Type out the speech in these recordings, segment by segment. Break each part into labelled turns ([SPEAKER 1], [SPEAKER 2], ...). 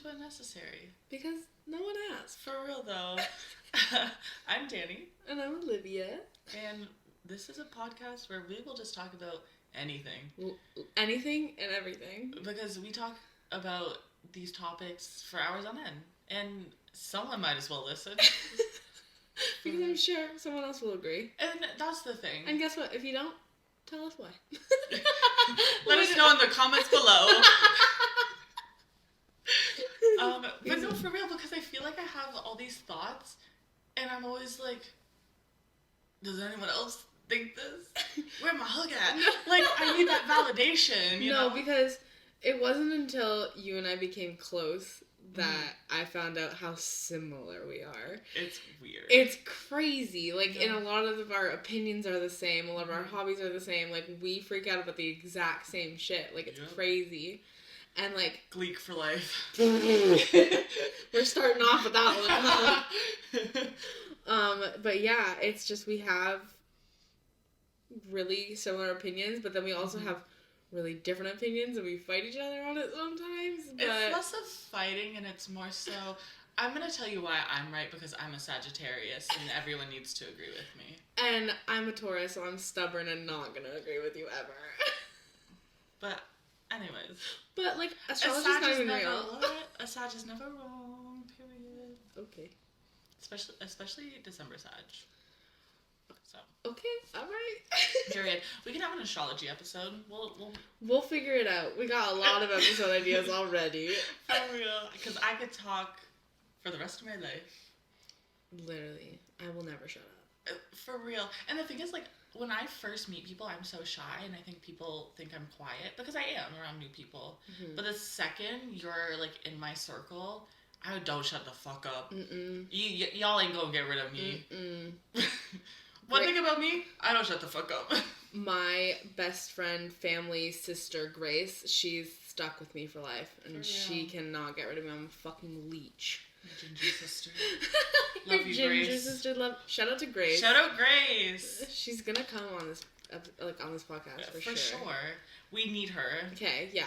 [SPEAKER 1] but necessary.
[SPEAKER 2] Because no one asked.
[SPEAKER 1] For real, though. I'm Dani.
[SPEAKER 2] And I'm Olivia.
[SPEAKER 1] And this is a podcast where we will just talk about anything.
[SPEAKER 2] Anything and everything.
[SPEAKER 1] Because we talk about these topics for hours on end. And someone might as well listen.
[SPEAKER 2] Because I'm sure someone else will agree.
[SPEAKER 1] And that's the thing.
[SPEAKER 2] And guess what? If you don't, tell us why.
[SPEAKER 1] Let us know in the comments below. But no, for real, because I feel like I have all these thoughts, and I'm always like, does anyone else think this? Where my hook at? Like, I need that validation, you know?
[SPEAKER 2] No, because it wasn't until you and I became close that I found out how similar we are.
[SPEAKER 1] It's weird.
[SPEAKER 2] It's crazy. Like, and a lot of our opinions are the same. A lot of our hobbies are the same. Like, we freak out about the exact same shit. Like, it's crazy. And, like...
[SPEAKER 1] Gleek for life.
[SPEAKER 2] We're starting off with that one. But yeah, it's just we have really similar opinions, but then we also have really different opinions, and we fight each other on it sometimes. But...
[SPEAKER 1] It's less of fighting, and it's more so... I'm going to tell you why I'm right, because I'm a Sagittarius, and everyone needs to agree with me.
[SPEAKER 2] And I'm a Taurus, so I'm stubborn and not going to agree with you ever.
[SPEAKER 1] But... Anyways.
[SPEAKER 2] But, like, astrology's not even real.
[SPEAKER 1] A Sag is never wrong, period.
[SPEAKER 2] Okay.
[SPEAKER 1] Especially December Sag. So.
[SPEAKER 2] Okay, alright.
[SPEAKER 1] Period. We can have an astrology episode.
[SPEAKER 2] We'll figure it out. We got a lot of episode ideas already.
[SPEAKER 1] For real. Because I could talk for the rest of my life.
[SPEAKER 2] Literally. I will never shut up.
[SPEAKER 1] For real. And the thing is, like, when I first meet people, I'm so shy, and I think people think I'm quiet, because I am around new people. Mm-hmm. But the second you're, like, in my circle, I don't shut the fuck up. Y'all ain't gonna get rid of me. One thing about me, I don't shut the fuck up.
[SPEAKER 2] My best friend, family, sister, Grace, she's stuck with me for life, and she cannot get rid of me. I'm a fucking leech.
[SPEAKER 1] My ginger sister. Love you,
[SPEAKER 2] ginger
[SPEAKER 1] Grace.
[SPEAKER 2] Sister, shout out to Grace.
[SPEAKER 1] Shout out Grace.
[SPEAKER 2] She's gonna come on this podcast for sure. For sure.
[SPEAKER 1] We need her.
[SPEAKER 2] Okay, yeah.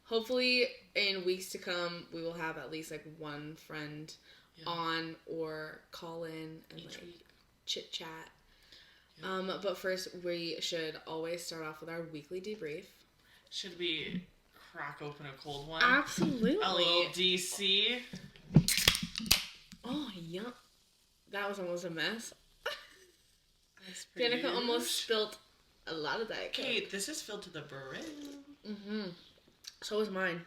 [SPEAKER 2] Hopefully in weeks to come we will have at least like one friend on or call in and each week. Chit chat. Yep. But first we should always start off with our weekly debrief.
[SPEAKER 1] Should we crack open a cold one?
[SPEAKER 2] Absolutely.
[SPEAKER 1] A little DC.
[SPEAKER 2] Oh, yeah. That was almost a mess. Danica almost spilt a lot of Diet Coke.
[SPEAKER 1] Kate, this is filled to the brim.
[SPEAKER 2] Mm-hmm. So is mine.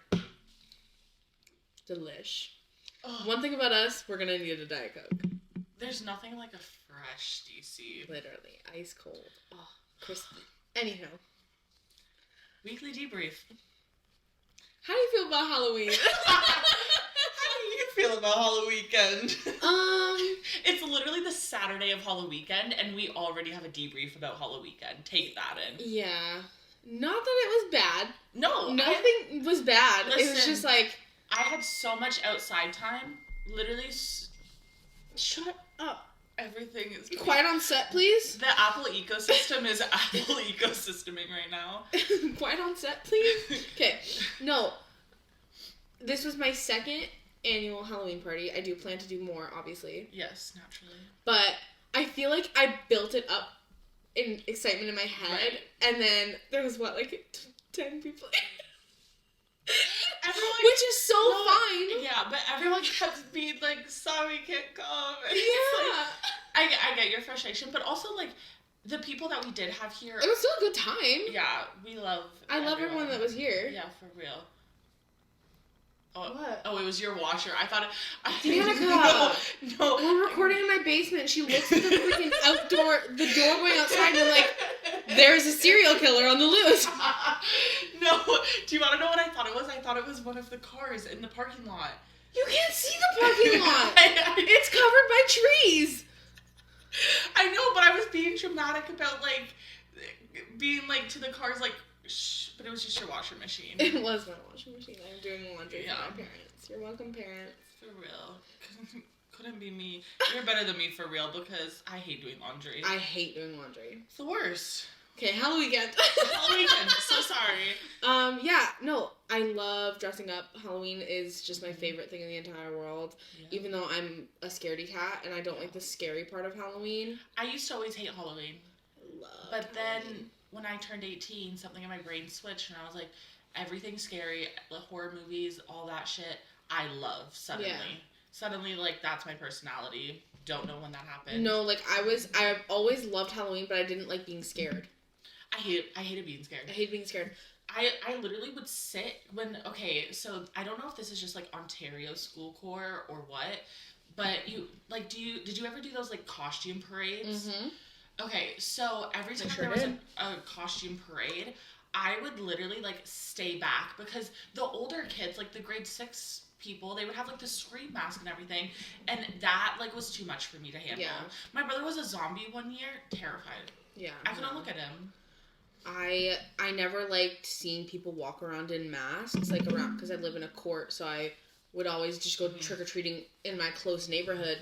[SPEAKER 2] Delish.
[SPEAKER 1] Oh.
[SPEAKER 2] One thing about us, we're gonna need a Diet Coke.
[SPEAKER 1] There's nothing like a fresh DC.
[SPEAKER 2] Literally. Ice cold. Oh, crispy. Anyhow.
[SPEAKER 1] Weekly debrief.
[SPEAKER 2] How do you feel about Halloween?
[SPEAKER 1] Feel about Halloweekend? It's literally the Saturday of Halloweekend, and we already have a debrief about Halloweekend. Take that in.
[SPEAKER 2] Yeah. Not that it was bad.
[SPEAKER 1] No.
[SPEAKER 2] Nothing was bad. Listen, it was just like...
[SPEAKER 1] I had so much outside time. Literally...
[SPEAKER 2] Shut up.
[SPEAKER 1] Everything is...
[SPEAKER 2] Quiet on set, please.
[SPEAKER 1] The Apple ecosystem is Apple ecosysteming right now.
[SPEAKER 2] Quiet on set, please. Okay. No. This was my second annual Halloween party. I do plan to do more, obviously.
[SPEAKER 1] Yes, naturally.
[SPEAKER 2] But I feel like I built it up in excitement in my head, right. And then there was 10 people.
[SPEAKER 1] Everyone,
[SPEAKER 2] which is so fine.
[SPEAKER 1] Yeah, but everyone kept being like, "Sorry, can't come." And
[SPEAKER 2] yeah.
[SPEAKER 1] Like, I get your frustration, but also like the people that we did have here.
[SPEAKER 2] It was still a good time.
[SPEAKER 1] Yeah, we love.
[SPEAKER 2] I love everyone that was here.
[SPEAKER 1] Yeah, for real. Oh,
[SPEAKER 2] what?
[SPEAKER 1] Oh, it was your washer. I thought it...
[SPEAKER 2] Danica! No. We're recording in my basement. She looks at the freaking the doorway outside, and like, there's a serial killer on the loose.
[SPEAKER 1] No. Do you want to know what I thought it was? I thought it was one of the cars in the parking lot.
[SPEAKER 2] You can't see the parking lot. It's covered by trees.
[SPEAKER 1] I know, but I was being dramatic about, like, being, like, to the cars, like, shh, but it was just your washing machine.
[SPEAKER 2] It was my washing machine. I'm doing laundry for my parents. You're welcome, parents.
[SPEAKER 1] For real. Couldn't be me. You're better than me for real, because I hate doing laundry.
[SPEAKER 2] I hate doing laundry.
[SPEAKER 1] It's the worst.
[SPEAKER 2] Okay, Halloweekend.
[SPEAKER 1] Halloweekend. So sorry.
[SPEAKER 2] Yeah, no, I love dressing up. Halloween is just my favorite thing in the entire world. Yeah. Even though I'm a scaredy cat and I don't like the scary part of Halloween.
[SPEAKER 1] I used to always hate Halloween. But
[SPEAKER 2] Halloween.
[SPEAKER 1] then when I turned 18, something in my brain switched and I was like, everything scary, the horror movies, all that shit, I love suddenly. Yeah. Suddenly, like, that's my personality. Don't know when that happened.
[SPEAKER 2] No, like, I've always loved Halloween, but I didn't like being scared.
[SPEAKER 1] I hated being scared.
[SPEAKER 2] I hate being scared.
[SPEAKER 1] I literally would sit okay, so I don't know if this is just, like, Ontario school corps or what, but did you ever do those, like, costume parades? Mm-hmm. Okay, so every time there was a costume parade, I would literally, like, stay back because the older kids, like, the grade 6 people, they would have, like, the scream mask and everything, and that, like, was too much for me to handle. Yeah. My brother was a zombie one year, terrified. Yeah. I couldn't look at him.
[SPEAKER 2] I never liked seeing people walk around in masks, like, around, because I live in a court, so I would always just go trick-or-treating in my close neighborhood.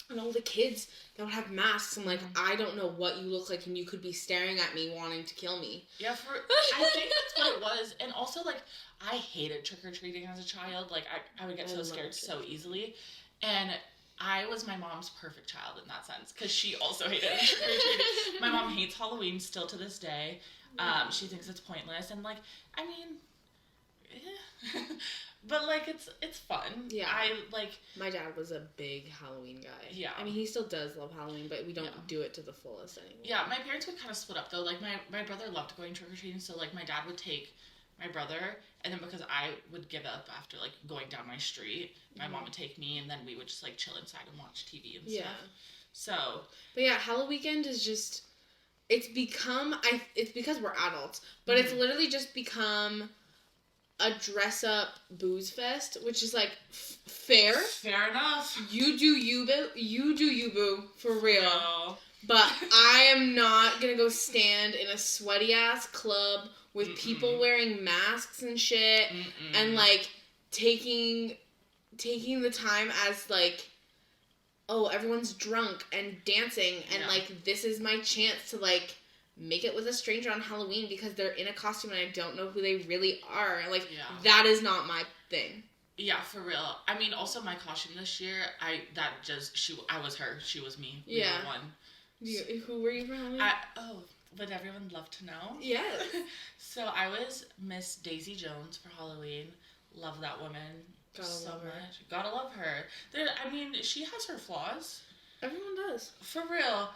[SPEAKER 2] And all the kids that would have masks, I'm like, I don't know what you look like, and you could be staring at me wanting to kill me.
[SPEAKER 1] Yeah, I think that's what it was. And also, like, I hated trick-or-treating as a child. Like, I would get so scared so easily. And I was my mom's perfect child in that sense, because she also hated trick-or-treating. My mom hates Halloween still to this day. She thinks it's pointless. And, like, I mean... But, like, it's fun. Yeah.
[SPEAKER 2] My dad was a big Halloween guy.
[SPEAKER 1] Yeah.
[SPEAKER 2] I mean, he still does love Halloween, but we don't do it to the fullest anymore.
[SPEAKER 1] Yeah, my parents would kind of split up, though. Like, my brother loved going trick-or-treating, so, like, my dad would take my brother, and then because I would give up after, like, going down my street, my mom would take me, and then we would just, like, chill inside and watch TV and stuff. So.
[SPEAKER 2] But, yeah, Halloweekend is just, it's because we're adults, but it's literally just become a dress-up booze fest, which is, like, fair.
[SPEAKER 1] Fair enough.
[SPEAKER 2] You do you, boo, for real. No. But I am not gonna go stand in a sweaty-ass club with people wearing masks and shit, and, like, taking the time as, like, oh, everyone's drunk and dancing, and, like, this is my chance to, like, make it with a stranger on Halloween because they're in a costume and I don't know who they really are. Like, that is not my thing.
[SPEAKER 1] Yeah, for real. I mean, also my costume this year, I was her. She was me. We were one.
[SPEAKER 2] Who were you for Halloween?
[SPEAKER 1] Would everyone love to know?
[SPEAKER 2] Yeah.
[SPEAKER 1] So I was Miss Daisy Jones for Halloween. Love that woman so much. Gotta love her. I mean, she has her flaws.
[SPEAKER 2] Everyone does.
[SPEAKER 1] For real.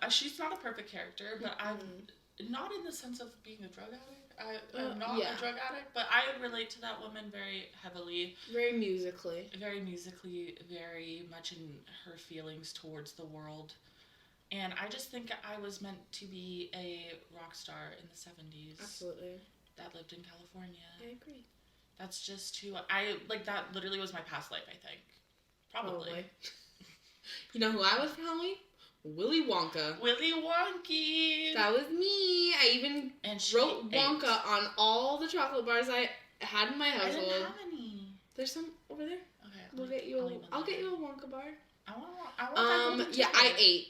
[SPEAKER 1] She's not a perfect character, but I'm not in the sense of being a drug addict. I'm not a drug addict, but I relate to that woman very heavily.
[SPEAKER 2] Very musically,
[SPEAKER 1] very much in her feelings towards the world. And I just think I was meant to be a rock star in the 70s.
[SPEAKER 2] Absolutely.
[SPEAKER 1] That lived in California.
[SPEAKER 2] I agree.
[SPEAKER 1] That's just who that literally was my past life, I think. Probably.
[SPEAKER 2] You know who I was for Halloween? Willy Wonka.
[SPEAKER 1] Willy Wonky.
[SPEAKER 2] That was me. I even wrote Wonka on all the chocolate bars I had in my household.
[SPEAKER 1] I didn't have any.
[SPEAKER 2] There's some over there.
[SPEAKER 1] Okay.
[SPEAKER 2] I'll get you a Wonka bar.
[SPEAKER 1] I want that.
[SPEAKER 2] Yeah, I ate.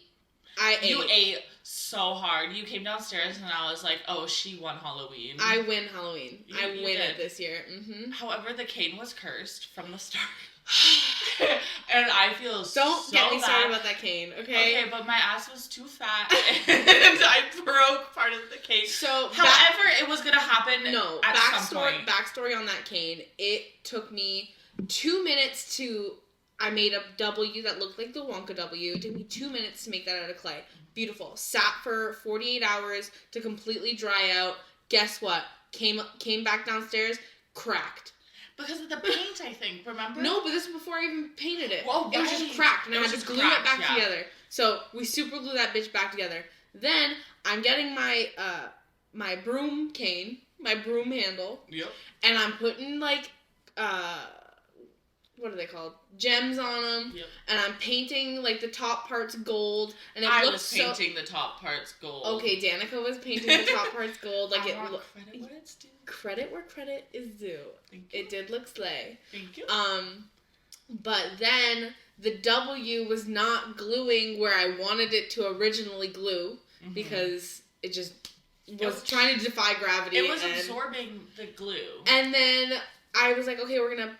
[SPEAKER 1] You ate so hard. You came downstairs and I was like, oh, she won Halloween.
[SPEAKER 2] I win Halloween. I win it this year. Mm-hmm.
[SPEAKER 1] However, the cane was cursed from the start. And I feel
[SPEAKER 2] Don't get me started about that cane, okay?
[SPEAKER 1] Okay, but my ass was too fat and I broke part of the cane.
[SPEAKER 2] So,
[SPEAKER 1] however, it was gonna happen at some point.
[SPEAKER 2] Backstory on that cane. It took me 2 minutes I made a W that looked like the Wonka W. It took me 2 minutes to make that out of clay. Beautiful. Sat for 48 hours to completely dry out. Guess what? Came back downstairs, cracked.
[SPEAKER 1] Because of the paint, I think, remember?
[SPEAKER 2] No, but this was before I even painted it.
[SPEAKER 1] Well,
[SPEAKER 2] it was just cracked, and I had to glue it back together. So, we super glue that bitch back together. Then, I'm getting my my broom cane, my broom handle.
[SPEAKER 1] Yep.
[SPEAKER 2] And I'm putting, like, what are they called? Gems on them. Yep. And I'm painting, like, the top parts gold. And it looks
[SPEAKER 1] painting the top parts gold.
[SPEAKER 2] Okay, Danica was painting the top parts gold. Like,
[SPEAKER 1] credit where it's due.
[SPEAKER 2] Credit where credit is due.
[SPEAKER 1] Thank you.
[SPEAKER 2] It did look slay.
[SPEAKER 1] Thank you.
[SPEAKER 2] But then the W was not gluing where I wanted it to originally glue because it just was trying to defy gravity.
[SPEAKER 1] It was absorbing the glue.
[SPEAKER 2] And then I was like, okay, we're going to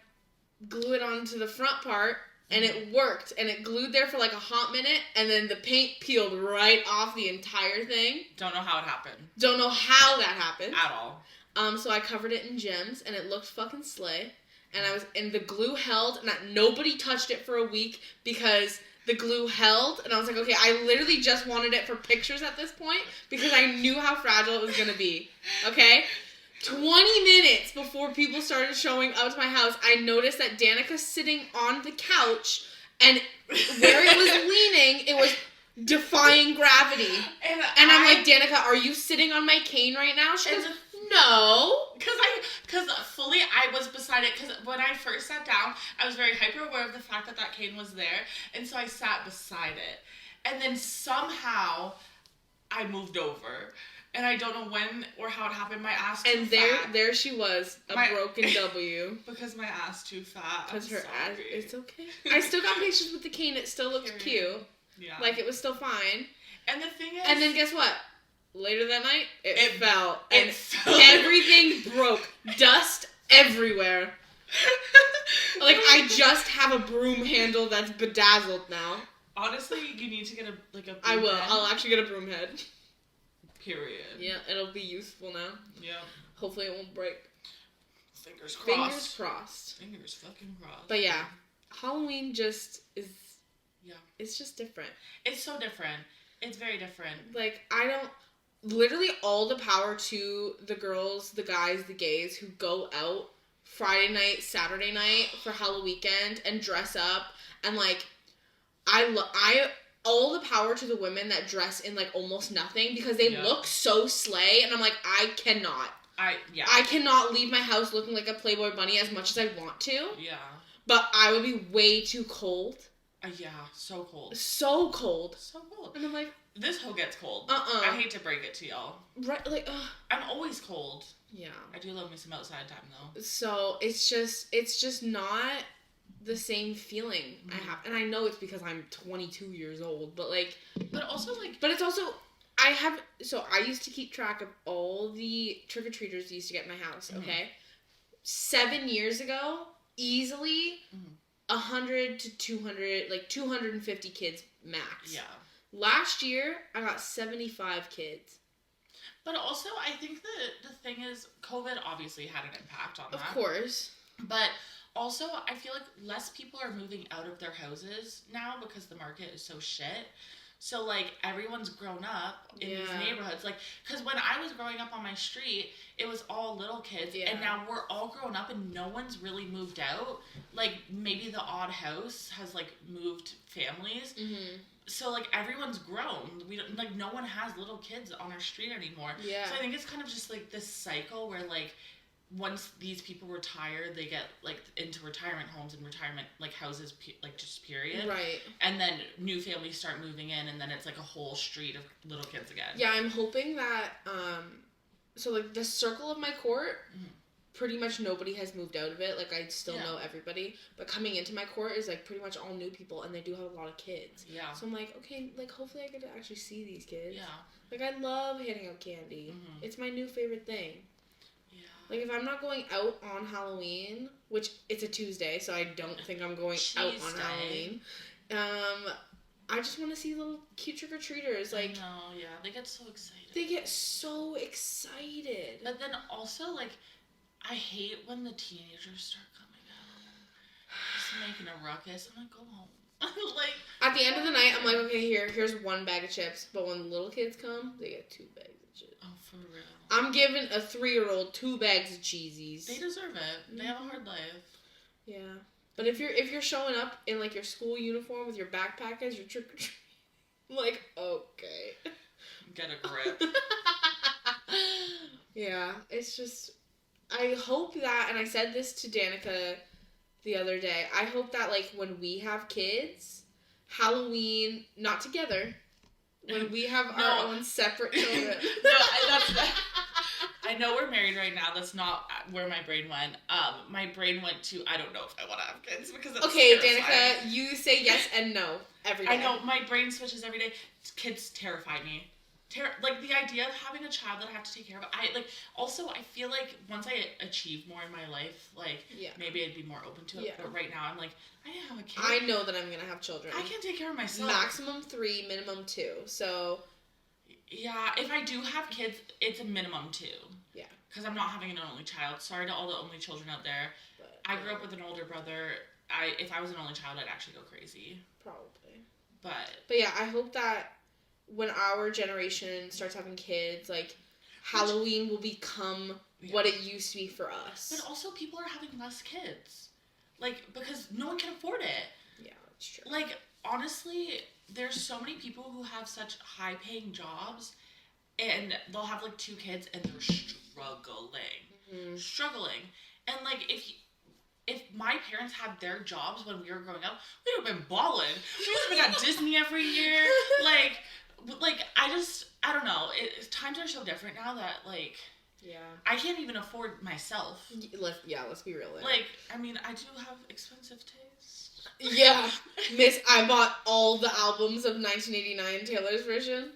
[SPEAKER 2] glue it onto the front part. And it worked. And it glued there for like a hot minute. And then the paint peeled right off the entire thing.
[SPEAKER 1] Don't know how it happened.
[SPEAKER 2] Don't know how that happened.
[SPEAKER 1] At all.
[SPEAKER 2] So I covered it in gems. And it looked fucking slay. And the glue held. And nobody touched it for a week because the glue held. And I was like, okay, I literally just wanted it for pictures at this point. Because I knew how fragile it was going to be. Okay? 20 minutes before people started showing up to my house, I noticed that Danica's sitting on the couch, and where it was leaning, it was defying gravity. And I'm like, Danica, are you sitting on my cane right now? She goes, no.
[SPEAKER 1] Because fully I was beside it, because when I first sat down, I was very hyper aware of the fact that cane was there, and so I sat beside it. And then somehow I moved over. And I don't know when or how it happened. My ass too fat.
[SPEAKER 2] And there she was, broken W.
[SPEAKER 1] Because my ass too fat.
[SPEAKER 2] Because her ass, it's okay. I still got pictures with the cane. It still looked cute.
[SPEAKER 1] Yeah.
[SPEAKER 2] Like, it was still fine.
[SPEAKER 1] And the thing is...
[SPEAKER 2] And then guess what? Later that night, it fell. And everything broke. Dust everywhere. Like, I just have a broom handle that's bedazzled now.
[SPEAKER 1] Honestly, you need to get a broom
[SPEAKER 2] I will.
[SPEAKER 1] head.
[SPEAKER 2] I'll actually get a broom head.
[SPEAKER 1] Period.
[SPEAKER 2] Yeah, it'll be useful now.
[SPEAKER 1] Yeah.
[SPEAKER 2] Hopefully it won't break.
[SPEAKER 1] Fingers crossed.
[SPEAKER 2] Fingers crossed.
[SPEAKER 1] Fingers fucking crossed.
[SPEAKER 2] But yeah, Halloween just is...
[SPEAKER 1] Yeah.
[SPEAKER 2] It's just different.
[SPEAKER 1] It's so different. It's very different.
[SPEAKER 2] Like, I don't... Literally all the power to the girls, the guys, the gays who go out Friday night, Saturday night for Halloweekend and dress up. And, like, all the power to the women that dress in, like, almost nothing because they look so slay, and I'm like, I cannot. I cannot leave my house looking like a Playboy bunny as much as I want to.
[SPEAKER 1] Yeah.
[SPEAKER 2] But I would be way too cold.
[SPEAKER 1] Yeah, so cold.
[SPEAKER 2] So cold.
[SPEAKER 1] So cold.
[SPEAKER 2] And I'm like...
[SPEAKER 1] This hoe gets cold. I hate to break it to y'all.
[SPEAKER 2] Right, like,
[SPEAKER 1] I'm always cold.
[SPEAKER 2] Yeah.
[SPEAKER 1] I do love me some outside time, though.
[SPEAKER 2] So, it's just not... the same feeling I have. And I know it's because I'm 22 years old, but like...
[SPEAKER 1] But also, like...
[SPEAKER 2] But it's also... So, I used to keep track of all the trick-or-treaters used to get in my house, okay? 7 years ago, easily 100 to 200, like 250 kids max.
[SPEAKER 1] Yeah.
[SPEAKER 2] Last year, I got 75 kids.
[SPEAKER 1] But also, I think the thing is, COVID obviously had an impact on that.
[SPEAKER 2] Of course.
[SPEAKER 1] But... Also, I feel like less people are moving out of their houses now because the market is so shit. So, like, everyone's grown up in these neighborhoods. Like, because when I was growing up on my street, it was all little kids. Yeah. And now we're all grown up and no one's really moved out. Like, maybe the odd house has, like, moved families. Mm-hmm. So, like, everyone's grown. No one has little kids on our street anymore. Yeah. So, I think it's kind of just, like, this cycle where, like, once these people retire, they get, like, into retirement homes and retirement, like, houses, like, just period.
[SPEAKER 2] Right.
[SPEAKER 1] And then new families start moving in, and then it's, like, a whole street of little kids again.
[SPEAKER 2] Yeah, I'm hoping that, so, like, the circle of my court, pretty much nobody has moved out of it. Like, I still know everybody. But coming into my court is, like, pretty much all new people, and they do have a lot of kids. Yeah. So I'm like, okay, like, hopefully I get to actually see these kids. Yeah. Like, I love handing out candy. Mm-hmm. It's my new favorite thing. Like, if I'm not going out on Halloween, which it's a Tuesday, so I don't think I'm going out on Halloween, I just want to see little cute trick-or-treaters. Like,
[SPEAKER 1] I know, yeah. They get so excited. But then also, like, I hate when the teenagers start coming out. Just making a ruckus. I'm like, go home. Like,
[SPEAKER 2] at the end of the night, I'm like, okay, here's one bag of chips. But when the little kids come, they get 2 bags of chips.
[SPEAKER 1] Oh, for real.
[SPEAKER 2] I'm giving a 3-year-old 2 bags of cheesies.
[SPEAKER 1] They deserve it. They have a hard life. Yeah.
[SPEAKER 2] But if you're showing up in, like, your school uniform with your backpack as your trick-or-treat, I'm like, okay.
[SPEAKER 1] Get a grip.
[SPEAKER 2] Yeah, it's just... I hope that, and I said this to Danica the other day, I hope that, like, when we have kids, Halloween, not together... When we have our own separate children.
[SPEAKER 1] I know we're married right now. That's not where my brain went. My brain went to, I don't know if I want to have kids because it's terrifying.
[SPEAKER 2] Danica, you say yes and no every day.
[SPEAKER 1] I know, my brain switches every day. Kids terrify me. like, the idea of having a child that I have to take care of. I feel like once I achieve more in my life, like, maybe I'd be more open to it. Yeah. But right now, I'm like, I didn't have a kid.
[SPEAKER 2] I know that I'm going to have children.
[SPEAKER 1] I can't take care of myself.
[SPEAKER 2] Maximum 3, minimum 2. So...
[SPEAKER 1] Yeah, if I do have kids, it's a minimum 2.
[SPEAKER 2] Yeah.
[SPEAKER 1] Because I'm not having an only child. Sorry to all the only children out there. But, I grew up with an older brother. If I was an only child, I'd actually go crazy.
[SPEAKER 2] Probably.
[SPEAKER 1] But
[SPEAKER 2] yeah, I hope that when our generation starts having kids, like, Halloween will become what it used to be for us.
[SPEAKER 1] But also, people are having less kids. Like, because no one can afford it.
[SPEAKER 2] Yeah, that's true.
[SPEAKER 1] Like, honestly, there's so many people who have such high-paying jobs, and they'll have, like, 2 kids, and they're struggling. Mm-hmm. Struggling. And, like, if my parents had their jobs when we were growing up, we would have been balling. We would have been at Disney every year. Like, I don't know. Times are so different now that, like...
[SPEAKER 2] Yeah.
[SPEAKER 1] I can't even afford myself.
[SPEAKER 2] Let's be real.
[SPEAKER 1] Like, I mean, I do have expensive taste.
[SPEAKER 2] Yeah. Miss, I bought all the albums of 1989, Taylor's version.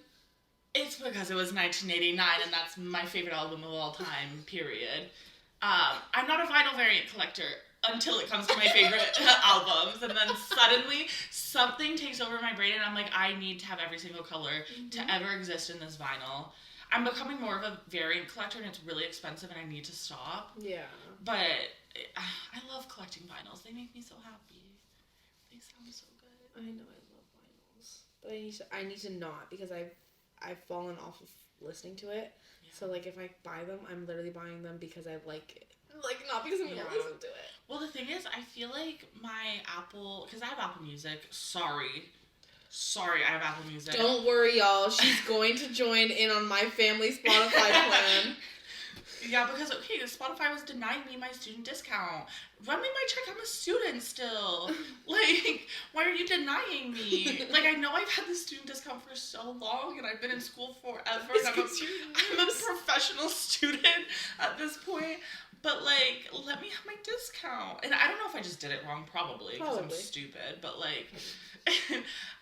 [SPEAKER 1] It's because it was 1989, and that's my favorite album of all time, period. I'm not a vinyl variant collector until it comes to my favorite albums, and then suddenly something takes over my brain, and I'm like, I need to have every single color to ever exist in this vinyl. I'm becoming more of a variant collector, and it's really expensive, and I need to stop.
[SPEAKER 2] Yeah.
[SPEAKER 1] But I love collecting vinyls. They make me so happy. They sound so good.
[SPEAKER 2] I know I love vinyls, but I need to not, because I've fallen off of listening to it. Yeah. So, like, if I buy them, I'm literally buying them because I like it. Like, not because I'm going to listen to it.
[SPEAKER 1] Well, the thing is, I feel like my Apple... Because I have Apple Music. Sorry, I have Apple Music.
[SPEAKER 2] Don't worry, y'all. She's going to join in on my family Spotify plan.
[SPEAKER 1] Yeah, because, okay, Spotify was denying me my student discount. Run me my check. I'm a student still. Like, why are you denying me? Like, I know I've had the student discount for so long, and I've been in school forever, and I'm a professional student at this point. But, like, let me have my discount. And I don't know if I just did it wrong, probably, because I'm stupid. But, like,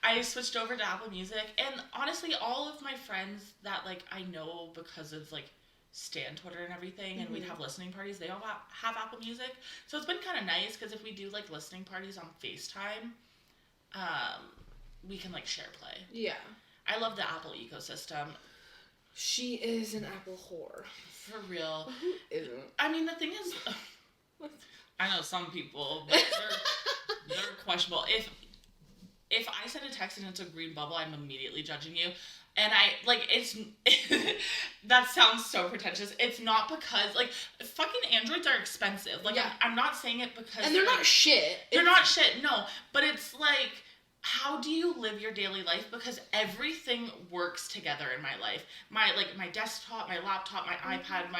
[SPEAKER 1] I switched over to Apple Music. And, honestly, all of my friends that, like, I know because of, like, Stan Twitter and everything, and we'd have listening parties, they all have Apple Music. So it's been kind of nice, because if we do, like, listening parties on FaceTime, we can, like, share play.
[SPEAKER 2] Yeah.
[SPEAKER 1] I love the Apple ecosystem.
[SPEAKER 2] She is an Apple whore.
[SPEAKER 1] For real.
[SPEAKER 2] Who isn't?
[SPEAKER 1] I mean, the thing is, I know some people, but they're questionable. If I send a text and it's a green bubble, I'm immediately judging you. And that sounds so pretentious. It's not because, like, fucking Androids are expensive. Like, I'm not saying it because...
[SPEAKER 2] And they're not shit.
[SPEAKER 1] They're not shit, no. But it's like, how do you live your daily life? Because everything works together in my life. My desktop, my laptop, my iPad,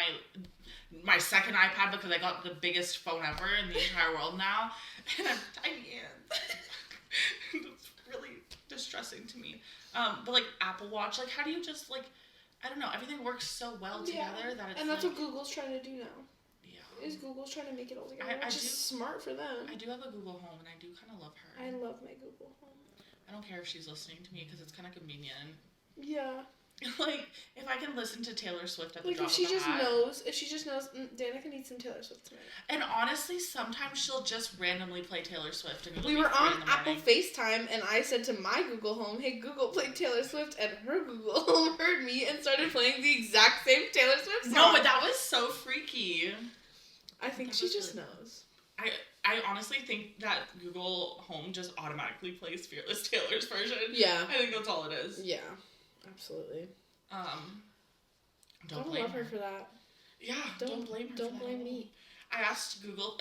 [SPEAKER 1] my second iPad, because I got the biggest phone ever in the entire world now. And I'm tiny. It's really distressing to me. But, like, Apple Watch, like, how do you just, like, I don't know, everything works so well together that it's,
[SPEAKER 2] and that's
[SPEAKER 1] like,
[SPEAKER 2] what Google's trying to do now. Yeah. Is Google's trying to make it all together, which is smart for them.
[SPEAKER 1] I do have a Google Home, and I do kind of love her.
[SPEAKER 2] I love my Google Home.
[SPEAKER 1] I don't care if she's listening to me, because it's kind of convenient.
[SPEAKER 2] Yeah.
[SPEAKER 1] Like, if I can listen to Taylor Swift at the
[SPEAKER 2] drop
[SPEAKER 1] of a hat.
[SPEAKER 2] If she just knows, Danica needs some Taylor Swift tonight.
[SPEAKER 1] And honestly, sometimes she'll just randomly play Taylor Swift. And
[SPEAKER 2] we were on Apple FaceTime, and I said to my Google Home, hey, Google, play Taylor Swift, and her Google Home heard me and started playing the exact same Taylor Swift song.
[SPEAKER 1] No, but that was so freaky.
[SPEAKER 2] I think she just knows.
[SPEAKER 1] I honestly think that Google Home just automatically plays Fearless Taylor's version.
[SPEAKER 2] Yeah.
[SPEAKER 1] I think that's all it is.
[SPEAKER 2] Yeah. Absolutely.
[SPEAKER 1] Don't blame
[SPEAKER 2] her for that.
[SPEAKER 1] Yeah, don't blame her.
[SPEAKER 2] Don't blame me.
[SPEAKER 1] I asked Google,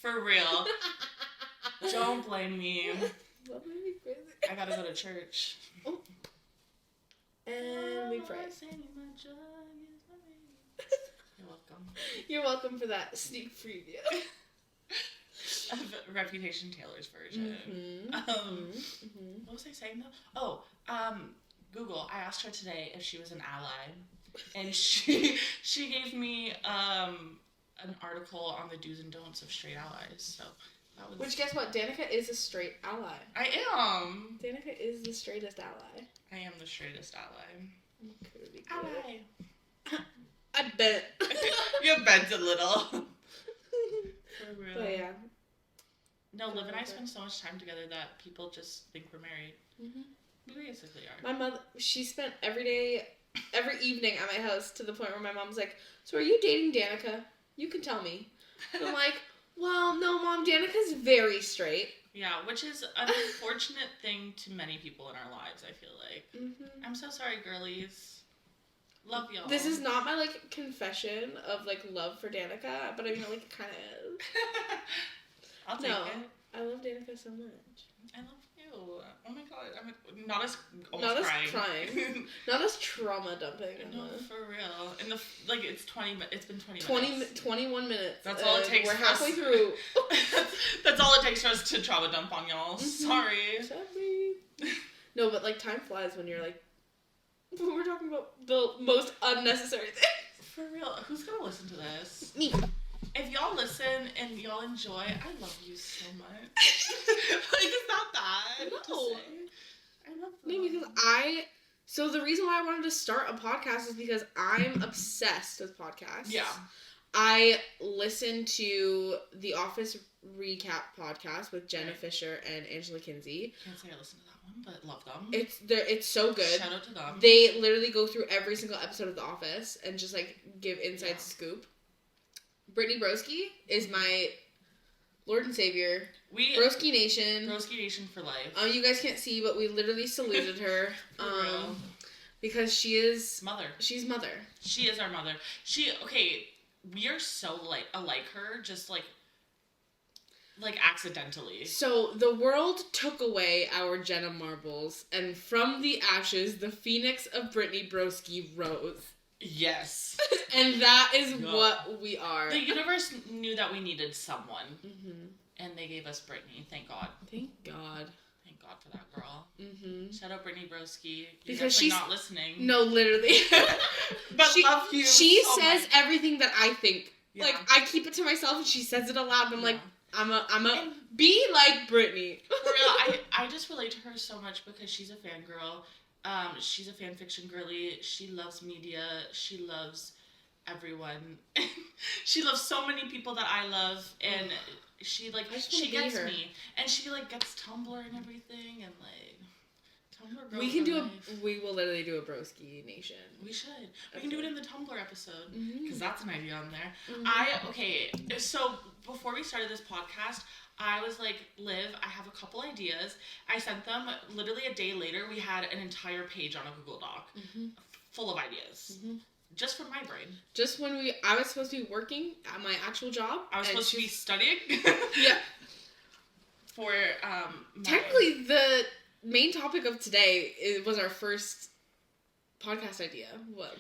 [SPEAKER 1] for real. Don't blame me.
[SPEAKER 2] That made me crazy.
[SPEAKER 1] I gotta go to church.
[SPEAKER 2] Oh. And we pray.
[SPEAKER 1] You're welcome.
[SPEAKER 2] You're welcome for that sneak preview.
[SPEAKER 1] Of Reputation Taylor's version. What was I saying though? Google. I asked her today if she was an ally, and she gave me an article on the do's and don'ts of straight allies. So that was.
[SPEAKER 2] Which, guess what? Danica is a straight ally.
[SPEAKER 1] I am.
[SPEAKER 2] Danica is the straightest ally.
[SPEAKER 1] I am the straightest ally.
[SPEAKER 2] I bet.
[SPEAKER 1] You bent a little. For real.
[SPEAKER 2] But yeah.
[SPEAKER 1] No, Liv and I spend so much time together that people just think we're married. Mm-hmm. We basically are.
[SPEAKER 2] My mother, she spent every evening at my house to the point where my mom's like, so are you dating Danica? You can tell me. And I'm like, well, no, Mom, Danica's very straight.
[SPEAKER 1] Yeah, which is an unfortunate thing to many people in our lives, I feel like. Mm-hmm. I'm so sorry, girlies. Love y'all.
[SPEAKER 2] This is not my, like, confession of, like, love for Danica, but I mean, like, it kind of is.
[SPEAKER 1] I'll take it.
[SPEAKER 2] I love Danica so much.
[SPEAKER 1] I love you. Oh my god. I'm not as crying.
[SPEAKER 2] Not as trauma dumping.
[SPEAKER 1] No, for real. In the, like, it's been 20 minutes.
[SPEAKER 2] 21 minutes.
[SPEAKER 1] That's all it takes.
[SPEAKER 2] We're halfway through.
[SPEAKER 1] That's all it takes for us to trauma dump on y'all. Mm-hmm. Sorry.
[SPEAKER 2] No, but, like, time flies when you're, like, we're talking about the most unnecessary things.
[SPEAKER 1] For real. Who's gonna listen to this?
[SPEAKER 2] Me.
[SPEAKER 1] If y'all listen and y'all enjoy, I love you so much. Like, it's not bad.
[SPEAKER 2] No.
[SPEAKER 1] I love them.
[SPEAKER 2] No, because so the reason why I wanted to start a podcast is because I'm obsessed with podcasts.
[SPEAKER 1] Yeah.
[SPEAKER 2] I listen to the Office Recap podcast with Jenna Fisher and Angela Kinsey.
[SPEAKER 1] Can't say I listen to that one, but love them.
[SPEAKER 2] It's so good.
[SPEAKER 1] Shout out to them.
[SPEAKER 2] They literally go through every single episode of The Office and just, like, give inside scoop. Brittany Broski is my Lord and Savior. Broski Nation.
[SPEAKER 1] Broski Nation for life.
[SPEAKER 2] You guys can't see, but we literally saluted her. Because she is...
[SPEAKER 1] Mother.
[SPEAKER 2] She's mother.
[SPEAKER 1] She is our mother. We are so, like, alike her, just, like, accidentally. So, the world took away our Jenna marbles, and from the ashes, the phoenix of Brittany Broski rose. Yes. And that is what we are. The universe knew that we needed someone. Mm-hmm. And they gave us Brittany. Thank God. Thank God. Thank God for that girl. Mm-hmm. Shout out Brittany Broski. Because she's not listening. No, literally. But love you. She so says much. Everything that I think. Yeah. Like, I keep it to myself and she says it aloud. And I'm like, I'm a be like Brittany. For real, I just relate to her so much because she's a fangirl. She's a fan fiction girly. She loves media. She loves everyone. She loves so many people that I love, and she gets me. And she gets Tumblr and everything, and Tumblr. We will literally do a Broski Nation. We should. We can do it in the Tumblr episode because that's an idea on there. Mm-hmm. So before we started this podcast, I was like, Liv, I have a couple ideas. I sent them. Literally a day later, we had an entire page on a Google Doc full of ideas. Mm-hmm. Just from my brain. Just when I was supposed to be working at my actual job. I was supposed to be studying. Yeah. For, Technically, the main topic of today was our first podcast idea.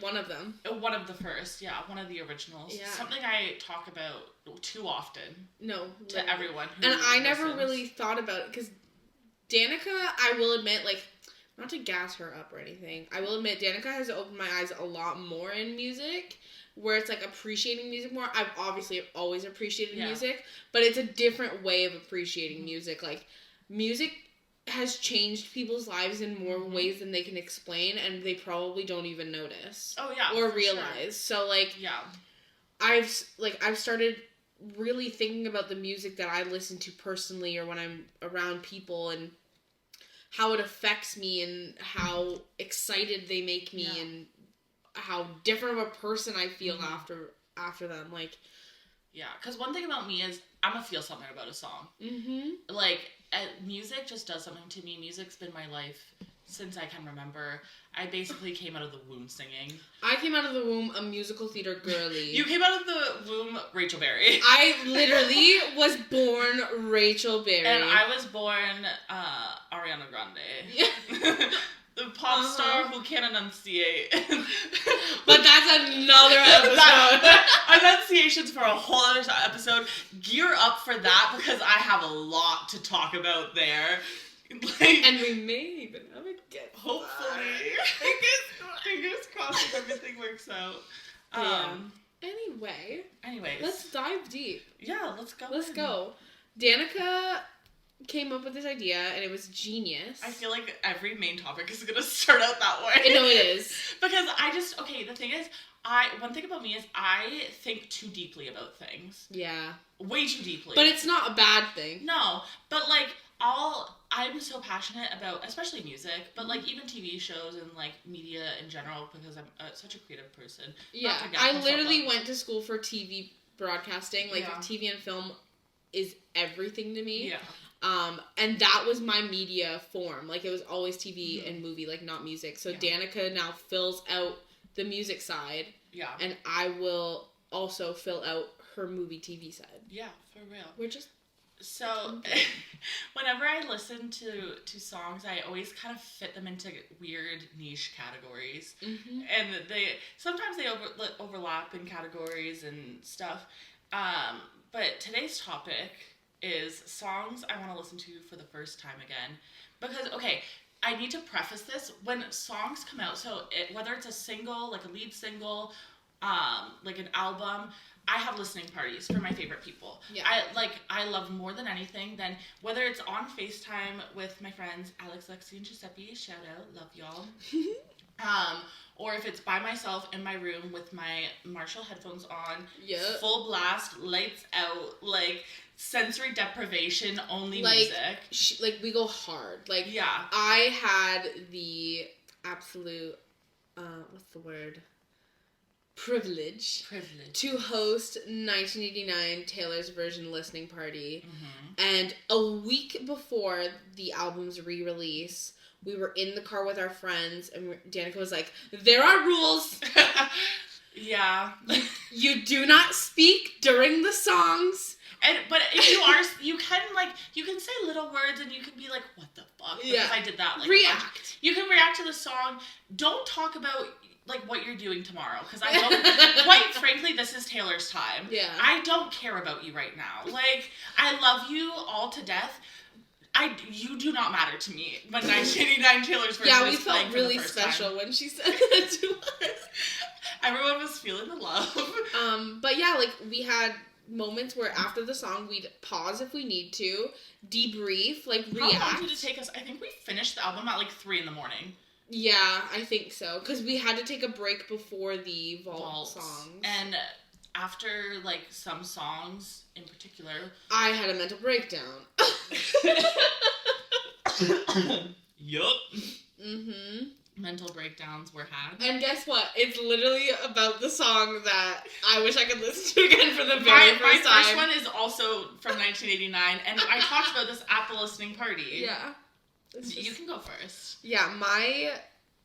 [SPEAKER 1] One of them. One of the first, yeah. One of the originals. Yeah. Something I talk about too often. No. To everyone who And I never really thought about it, because Danica, I will admit, not to gas her up or anything, I will admit Danica has opened my eyes a lot more in music, where it's appreciating music more. I've obviously always appreciated music, but it's a different way of appreciating music. Music has changed people's lives in more ways than they can explain, and they probably don't even notice. Oh yeah, or realize. Sure. So I've started really thinking about the music that I listen to personally, or when I'm around people, and how it affects me, and how excited they make me, and how different of a person I feel after them. Yeah, because one thing about me is I'm gonna feel something about a song. Mm-hmm. Music just does something to me. Music's been my life since I can remember. I basically came out of the womb singing. I came out of the womb a musical theater girly. You came out of the womb Rachel Berry. I literally was born Rachel Berry. And I was born Ariana Grande. Yeah. The pop star who can't enunciate. But that's another episode. Enunciations for a whole other episode. Gear up for that, because I have a lot to talk about there. And we may even have a guest. Hopefully. Fingers crossed if everything works out. Anyway. Let's dive deep. Yeah, let's go. Danica
[SPEAKER 2] came up with this idea, and it was genius.
[SPEAKER 1] I feel like every main topic is going to start out that way.
[SPEAKER 2] No, it is.
[SPEAKER 1] Because the thing is, one thing about me is I think too deeply about things.
[SPEAKER 2] Yeah.
[SPEAKER 1] Way too deeply.
[SPEAKER 2] But it's not a bad thing.
[SPEAKER 1] No, but like I'm so passionate about, especially music, but like even TV shows and like media in general, because I'm such a creative person.
[SPEAKER 2] Yeah, I literally went to school for TV broadcasting. Like TV and film is everything to me.
[SPEAKER 1] Yeah.
[SPEAKER 2] And that was my media form. Like it was always TV and movie, like not music. So Danica now fills out the music side.
[SPEAKER 1] Yeah.
[SPEAKER 2] And I will also fill out her movie TV side.
[SPEAKER 1] Yeah, for real.
[SPEAKER 2] We're just...
[SPEAKER 1] So, whenever I listen to songs, I always kind of fit them into weird niche categories. Mm-hmm. And sometimes they overlap in categories and stuff. But today's topic is songs I want to listen to for the first time again. Because, okay, I need to preface this. When songs come out, whether it's a single, like a lead single, like an album, I have listening parties for my favorite people. Yeah. I love more than anything than whether it's on FaceTime with my friends Alex, Lexi, and Giuseppe, shout out, love y'all. Or if it's by myself in my room with my Marshall headphones on, full blast, lights out, like sensory deprivation only music.
[SPEAKER 2] Like we go hard. Like
[SPEAKER 1] yeah.
[SPEAKER 2] I had the absolute what's the word? Privilege to host 1989 Taylor's Version listening party. Mm-hmm. And a week before the album's re-release, we were in the car with our friends, and Danica was like, there are rules.
[SPEAKER 1] Yeah.
[SPEAKER 2] You do not speak during the songs.
[SPEAKER 1] But if you can say little words and you can be like, what the fuck? Because I did that. Like,
[SPEAKER 2] react.
[SPEAKER 1] You can react to the song. Don't talk about like what you're doing tomorrow, because I don't. Quite frankly, this is Taylor's time. Yeah. I don't care about you right now. Like, I love you all to death. You do not matter to me. When 1989 Taylor's Version
[SPEAKER 2] yeah, we
[SPEAKER 1] was playing
[SPEAKER 2] felt really
[SPEAKER 1] for the first
[SPEAKER 2] special
[SPEAKER 1] time.
[SPEAKER 2] When she said that to us.
[SPEAKER 1] Everyone was feeling the love.
[SPEAKER 2] But yeah, like we had moments where after the song we'd pause if we need to, debrief, like react.
[SPEAKER 1] How long did it take us? I think we finished the album at like 3 a.m.
[SPEAKER 2] Yeah, I think so. Because we had to take a break before the vault songs.
[SPEAKER 1] And after, like, some songs in particular...
[SPEAKER 2] I had a mental breakdown.
[SPEAKER 1] Yup. Mm-hmm. Mental breakdowns were had.
[SPEAKER 2] And guess what? It's literally about the song that I wish I could listen to again for the very first time.
[SPEAKER 1] My first one is also from 1989, and I talked about this at the listening party.
[SPEAKER 2] Yeah.
[SPEAKER 1] You can go first.
[SPEAKER 2] Yeah,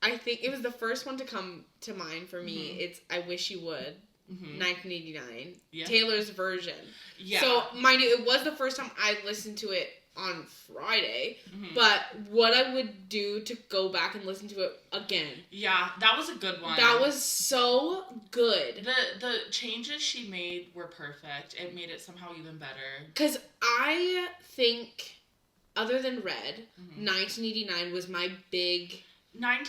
[SPEAKER 2] I think it was the first one to come to mind for me. Mm-hmm. It's I Wish You Would, 1989. Yeah. Taylor's Version. Yeah. So, mind you, it was the first time I listened to it on Friday, but what I would do to go back and listen to it again.
[SPEAKER 1] Yeah, that was a good one.
[SPEAKER 2] That was so good.
[SPEAKER 1] The changes she made were perfect. It made it somehow even better. Because
[SPEAKER 2] I think... Other than Red, 1989 was my big,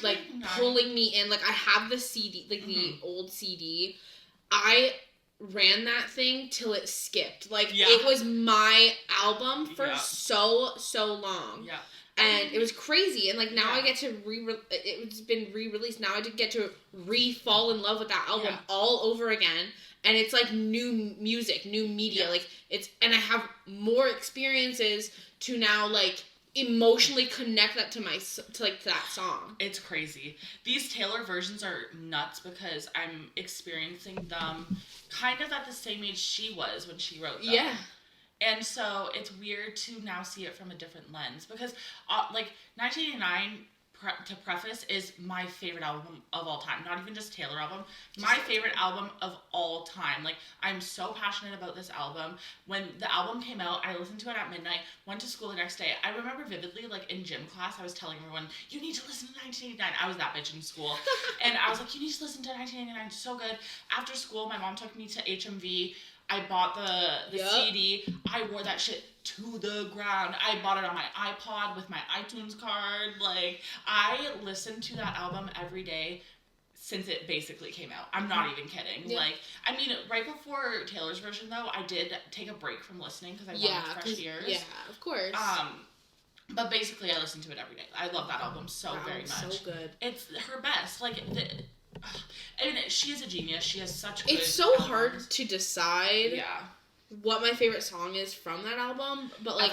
[SPEAKER 2] like, pulling me in. Like, I have the CD, like, the old CD. I ran that thing till it skipped. Like, it was my album for so long. Yeah. And it was crazy. And, like, now I get to it's been re-released. Now I get to fall in love with that album all over again. And it's, like, new music, new media. Yeah. Like, and I have more experiences to now, like, emotionally connect that to that song.
[SPEAKER 1] It's crazy. These Taylor versions are nuts because I'm experiencing them kind of at the same age she was when she wrote them. Yeah. And so it's weird to now see it from a different lens because, 1989, to preface, is my favorite album of all time. Not even just Taylor album. My favorite album of all time. Like, I'm so passionate about this album. When the album came out, I listened to it at midnight, went to school the next day. I remember vividly, like, in gym class, I was telling everyone, you need to listen to 1989. I was that bitch in school. And I was like, you need to listen to 1989. It's so good. After school, my mom took me to HMV. I bought the CD. I wore that shit to the ground. I bought it on my iPod with my iTunes card. Like, I listened to that album every day since it basically came out. I'm not even kidding.
[SPEAKER 2] Yeah.
[SPEAKER 1] Like, I mean, right before Taylor's version, though, I did take a break from listening because I wanted fresh ears.
[SPEAKER 2] Yeah, of course.
[SPEAKER 1] But basically, I listen to it every day. I love that album very much.
[SPEAKER 2] So good.
[SPEAKER 1] It's her best. Like, I mean, she is a genius. She has such good
[SPEAKER 2] It's so
[SPEAKER 1] albums.
[SPEAKER 2] hard to decide what my favorite song is from that album, but like...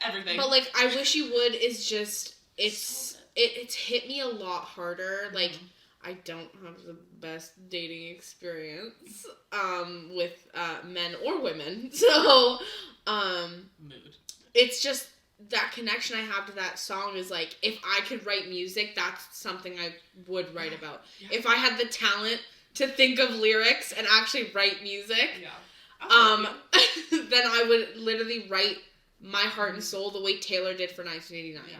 [SPEAKER 1] Everything.
[SPEAKER 2] But like, I Wish You Would is just... It's hit me a lot harder. Like, I don't have the best dating experience with men or women. So,
[SPEAKER 1] mood.
[SPEAKER 2] It's just that connection I have to that song is like, if I could write music, that's something I would write about. Yeah. If I had the talent to think of lyrics and actually write music, then I would literally write my heart and soul the way Taylor did for 1989.
[SPEAKER 1] Yeah.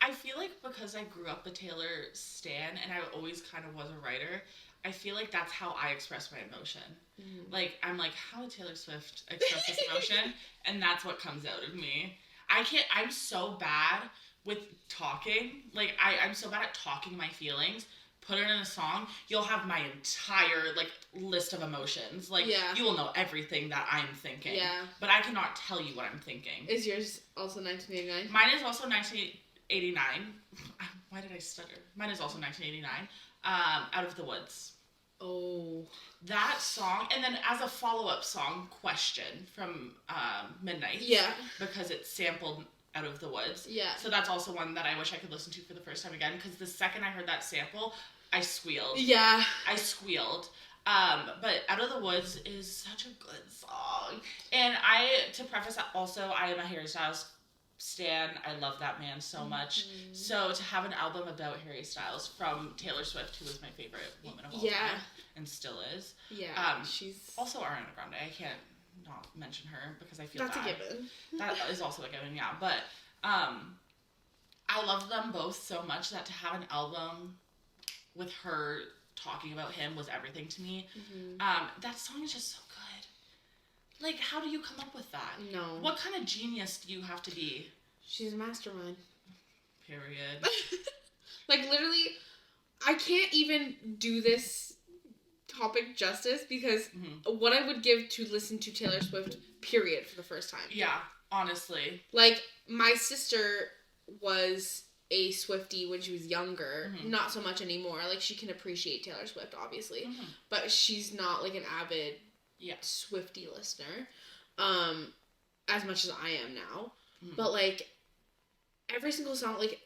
[SPEAKER 1] I feel like because I grew up a Taylor stan and I always kind of was a writer, I feel like that's how I express my emotion. Like, I'm like, how would Taylor Swift express this emotion? And that's what comes out of me. I'm so bad with talking. Like, I'm so bad at talking my feelings. Put it in a song, you'll have my entire, like, list of emotions. Like, you will know everything that I'm thinking. Yeah. But I cannot tell you what I'm thinking.
[SPEAKER 2] Is yours also 1989?
[SPEAKER 1] Mine is also 1989. Why did I stutter? Mine is also 1989. Out of the Woods.
[SPEAKER 2] Oh.
[SPEAKER 1] That song, and then as a follow-up song, Question from Midnight.
[SPEAKER 2] Yeah.
[SPEAKER 1] Because it's sampled Out of the Woods.
[SPEAKER 2] Yeah.
[SPEAKER 1] So that's also one that I wish I could listen to for the first time again, because the second I heard that sample, I squealed.
[SPEAKER 2] Yeah.
[SPEAKER 1] I squealed. But Out of the Woods is such a good song. And to preface that also, I am a Harry Styles stan. I love that man so much. So to have an album about Harry Styles from Taylor Swift, who is my favorite woman of all time, and still is.
[SPEAKER 2] Yeah. She's
[SPEAKER 1] also Ariana Grande. I can't not mention her because I feel
[SPEAKER 2] that's
[SPEAKER 1] bad.
[SPEAKER 2] a given.
[SPEAKER 1] That is also a given, yeah. But I love them both so much that to have an album with her talking about him was everything to me. That song is just so good. Like, how do you come up with that?
[SPEAKER 2] No.
[SPEAKER 1] What kind of genius do you have to be?
[SPEAKER 2] She's a mastermind.
[SPEAKER 1] Period.
[SPEAKER 2] Like, literally, I can't even do this topic justice because what I would give to listen to Taylor Swift, period, for the first time.
[SPEAKER 1] Yeah, honestly.
[SPEAKER 2] Like, my sister was a Swiftie when she was younger. Not so much anymore. Like, she can appreciate Taylor Swift, obviously. But she's not, like, an avid Swiftie listener. As much as I am now. But, like, every single song, like,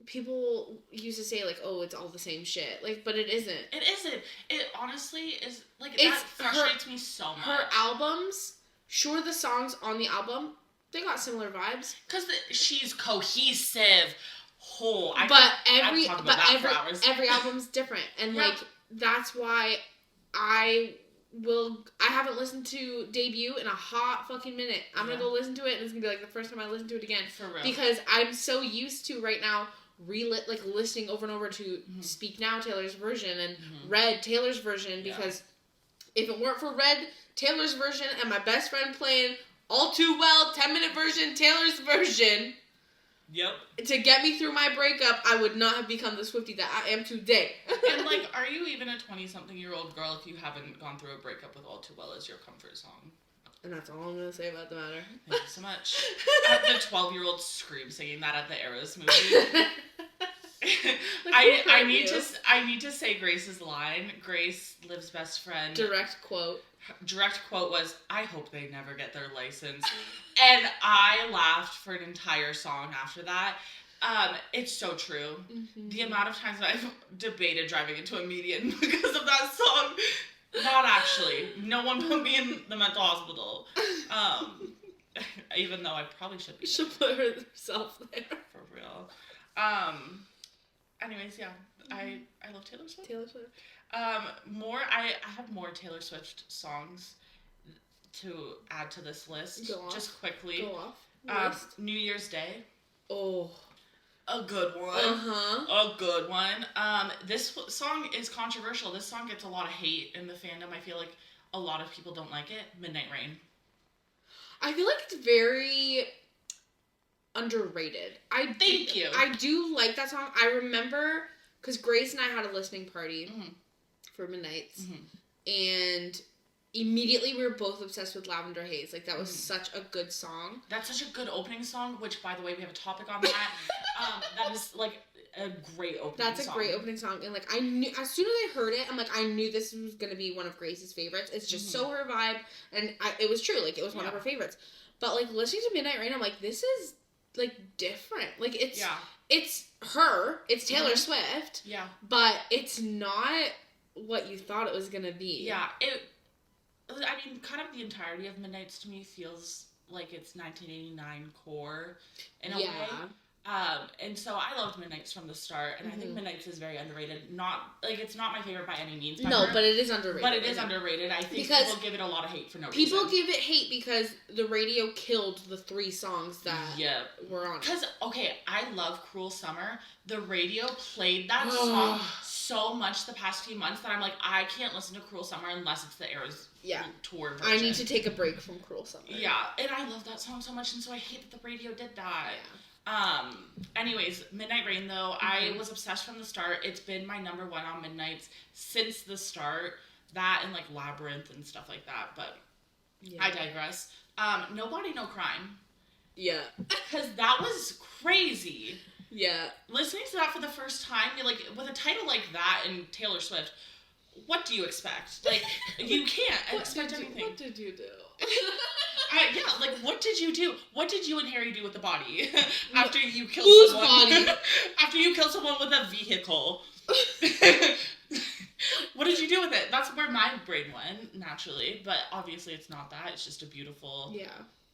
[SPEAKER 2] people used to say, like, oh, it's all the same shit. Like, but it isn't.
[SPEAKER 1] It isn't. It honestly is, like, that frustrates me so much.
[SPEAKER 2] Her albums, sure, the songs on the album, they got similar vibes.
[SPEAKER 1] Because she's cohesive.
[SPEAKER 2] Every album's different. And, like, that's why I haven't listened to Debut in a hot fucking minute. I'm gonna go listen to it, and it's gonna be, like, the first time I listen to it again.
[SPEAKER 1] For real.
[SPEAKER 2] Because I'm so used to, right now, listening over and over to Speak Now, Taylor's version, and Red, Taylor's version, because if it weren't for Red, Taylor's version, and my best friend playing All Too Well, 10-minute version, Taylor's version...
[SPEAKER 1] Yep.
[SPEAKER 2] To get me through my breakup, I would not have become the Swiftie that I am today.
[SPEAKER 1] And, like, are you even a 20-something-year-old girl if you haven't gone through a breakup with All Too Well as your comfort song?
[SPEAKER 2] And that's all I'm going to say about the matter.
[SPEAKER 1] Thank you so much. The 12-year-old scream singing that at the Eras movie. I need to say Grace's line. Grace, Liv's best friend.
[SPEAKER 2] Direct quote
[SPEAKER 1] was, I hope they never get their license. And I laughed for an entire song after that. It's so true. The amount of times that I've debated driving into a median because of that song. Not actually. No one put me in the mental hospital. Even though I probably should be.
[SPEAKER 2] She'll put herself there.
[SPEAKER 1] For real. Anyways, yeah. I love Taylor Swift. I have more Taylor Swift songs to add to this list.
[SPEAKER 2] Go off.
[SPEAKER 1] Just quickly.
[SPEAKER 2] Go off.
[SPEAKER 1] New Year's Day.
[SPEAKER 2] Oh.
[SPEAKER 1] A good one. A good one. This song is controversial. This song gets a lot of hate in the fandom. I feel like a lot of people don't like it. Midnight Rain.
[SPEAKER 2] I feel like it's very underrated.
[SPEAKER 1] Thank you.
[SPEAKER 2] I do like that song. I remember because Grace and I had a listening party for Midnights, and immediately we were both obsessed with Lavender Haze. Like, that was such a good song.
[SPEAKER 1] That's such a good opening song, which, by the way, we have a topic on that. That is, like, a great opening song.
[SPEAKER 2] That's a great opening song. And, like, I knew, as soon as I heard it, I'm like, I knew this was going to be one of Grace's favorites. It's just so her vibe. And it was true. Like, it was one of her favorites. But, like, listening to Midnight Rain, I'm like, this is, like, different. Like, it's her. It's Taylor Swift. Yeah. But it's not what you thought it was going to be.
[SPEAKER 1] Yeah. I mean, kind of the entirety of Midnights to me feels like it's 1989 core in a way. And so I loved Midnights from the start, and I think Midnights is very underrated. It's not my favorite by any means.
[SPEAKER 2] No, but it is underrated.
[SPEAKER 1] But it is underrated. I think people give it a lot of hate for no reason.
[SPEAKER 2] People give it hate because the radio killed the 3 songs that were on it.
[SPEAKER 1] Because, okay, I love Cruel Summer. The radio played that song so much the past few months that I'm like, I can't listen to Cruel Summer unless it's the Eras tour version.
[SPEAKER 2] I need to take a break from Cruel Summer.
[SPEAKER 1] Yeah, and I love that song so much, and so I hate that the radio did that. Anyways, Midnight Rain, though, I was obsessed from the start. It's been my number 1 on Midnights since the start. That and, like, Labyrinth and stuff like that, but I digress. No Body, No Crime.
[SPEAKER 2] Yeah.
[SPEAKER 1] Because that was crazy.
[SPEAKER 2] Yeah.
[SPEAKER 1] Listening to that for the first time, you're like, with a title like that and Taylor Swift, what do you expect? Like, you can't expect anything.
[SPEAKER 2] What did you do?
[SPEAKER 1] Like, what did you do? What did you and Harry do with the body after you killed someone? Whose body? After you killed someone with a vehicle. What did you do with it? That's where my brain went, naturally. But obviously it's not that. It's just a beautiful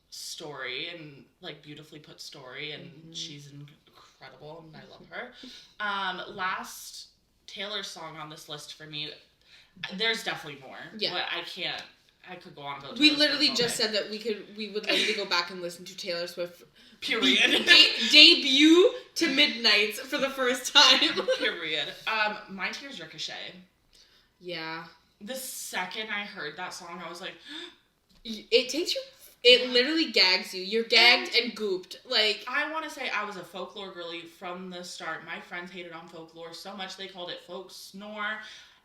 [SPEAKER 1] story and, like, beautifully put story. And she's incredible and I love her. Last Taylor song on this list for me, there's definitely more. Yeah. But I could go on about Taylor
[SPEAKER 2] We literally Swift just said that we would literally go back and listen to Taylor Swift
[SPEAKER 1] period
[SPEAKER 2] debut to Midnights for the first time.
[SPEAKER 1] Period. My Tears Ricochet.
[SPEAKER 2] Yeah.
[SPEAKER 1] The second I heard that song, I was like,
[SPEAKER 2] it takes you. It literally gags you. You're gagged and gooped. Like,
[SPEAKER 1] I want to say I was a folklore girly from the start. My friends hated on folklore so much they called it folk snore.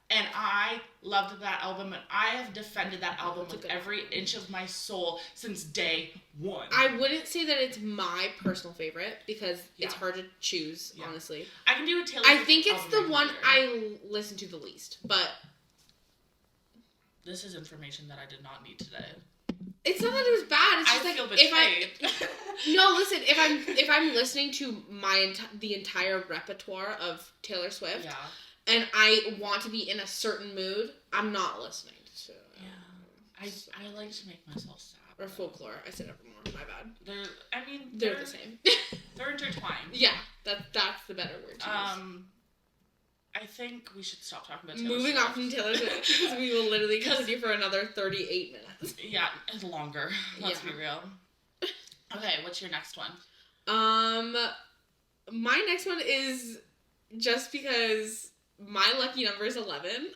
[SPEAKER 1] And I loved that album, and I have defended that album with every inch of my soul since day 1.
[SPEAKER 2] I wouldn't say that it's my personal favorite, because it's hard to choose, honestly.
[SPEAKER 1] I can do a Taylor
[SPEAKER 2] Swift. I think it's the one I listen to the least, but...
[SPEAKER 1] This is information that I did not need today.
[SPEAKER 2] It's not that it was bad. It's just
[SPEAKER 1] I feel betrayed.
[SPEAKER 2] No, listen. If I'm listening to the entire repertoire of Taylor Swift, and I want to be in a certain mood, I'm not listening to.
[SPEAKER 1] I like to make myself sad.
[SPEAKER 2] Or folklore. I said evermore. My bad.
[SPEAKER 1] They're
[SPEAKER 2] the same.
[SPEAKER 1] They're intertwined.
[SPEAKER 2] Yeah, that's the better word to use.
[SPEAKER 1] I think we should stop talking about Taylor
[SPEAKER 2] Moving
[SPEAKER 1] Swift.
[SPEAKER 2] on from Taylor Swift, because we will literally continue for another 38 minutes.
[SPEAKER 1] Yeah, and longer. Let's be real. Okay, what's your next one?
[SPEAKER 2] My next one is just because my lucky number is 11.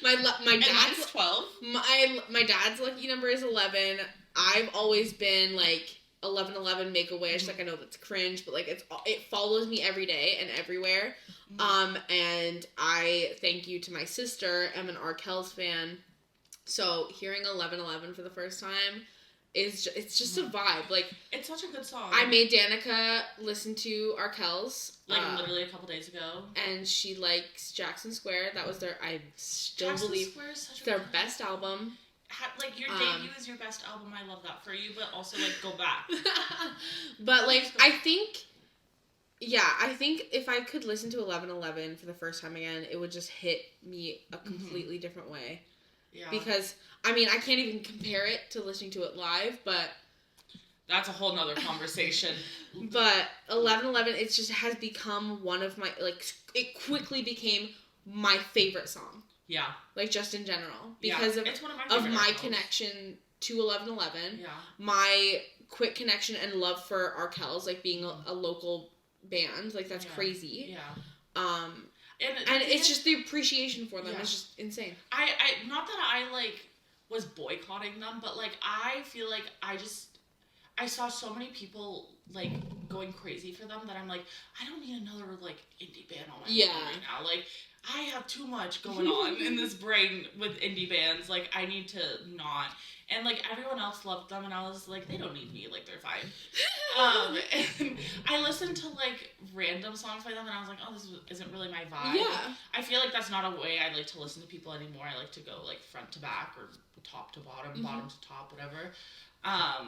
[SPEAKER 2] my dad's
[SPEAKER 1] 12.
[SPEAKER 2] My dad's lucky number is 11. I've always been like 11/11 Make a Wish. Like, I know that's cringe, but like it follows me every day and everywhere. And I thank you to my sister. I'm an Arkells fan, so hearing 11/11 for the first time it's just a vibe. Like,
[SPEAKER 1] it's such a good song.
[SPEAKER 2] I made Danica listen to Arkells
[SPEAKER 1] literally a couple days ago,
[SPEAKER 2] and she likes Jackson Square. That was I still believe their best album.
[SPEAKER 1] Like, your debut is your best album. I love that for you, but also, like, go back.
[SPEAKER 2] But like, I think if I could listen to 11/11 for the first time again, it would just hit me a completely different way. Yeah. Because, I mean, I can't even compare it to listening to it live, but...
[SPEAKER 1] That's a whole nother conversation.
[SPEAKER 2] But 11/11, it just has become one of my, like, it quickly became my favorite song. Yeah. Like, just in general. Because
[SPEAKER 1] it's one of my
[SPEAKER 2] connection to 11/11. Yeah. My quick connection and love for Arkells, like, being a local band. Like, that's crazy. Yeah. And it's just the appreciation for them is just insane.
[SPEAKER 1] I not that I, like, was boycotting them, but, like, I feel like I saw so many people, like, going crazy for them that I'm like, I don't need another, like, indie band on my
[SPEAKER 2] Yeah.
[SPEAKER 1] phone right now. Like, I have too much going on in this brain with indie bands. Like, I need to not. And, like, everyone else loved them, and I was like, they don't need me. Like, they're fine. And I listened to, like, random songs by them, and I was like, oh, this isn't really my vibe.
[SPEAKER 2] Yeah.
[SPEAKER 1] I feel like that's not a way I like to listen to people anymore. I like to go, like, front to back or top to bottom, bottom to top, whatever.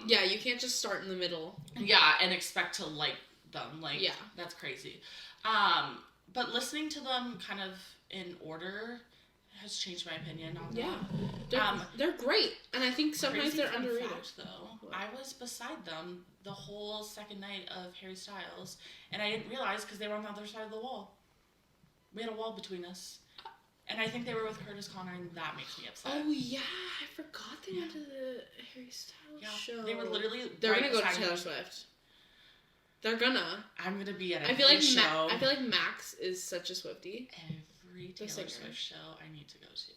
[SPEAKER 2] Yeah, you can't just start in the middle.
[SPEAKER 1] Yeah, and expect to like them. Like,
[SPEAKER 2] yeah.
[SPEAKER 1] That's crazy. But listening to them kind of in order has changed my opinion on them.
[SPEAKER 2] Yeah. They're great. And I think sometimes they're underrated.
[SPEAKER 1] Fact, though, I was beside them the whole second night of Harry Styles, and I didn't realize because they were on the other side of the wall. We had a wall between us. And I think they were with Curtis Connor, and that makes me upset.
[SPEAKER 2] Oh, yeah. I forgot they went to the Harry Styles show.
[SPEAKER 1] They were literally
[SPEAKER 2] They're going to go to Taylor Swift. They're gonna.
[SPEAKER 1] I'm going to be at
[SPEAKER 2] I feel like Max is such a Swiftie.
[SPEAKER 1] Every Taylor Swift show I need to go to.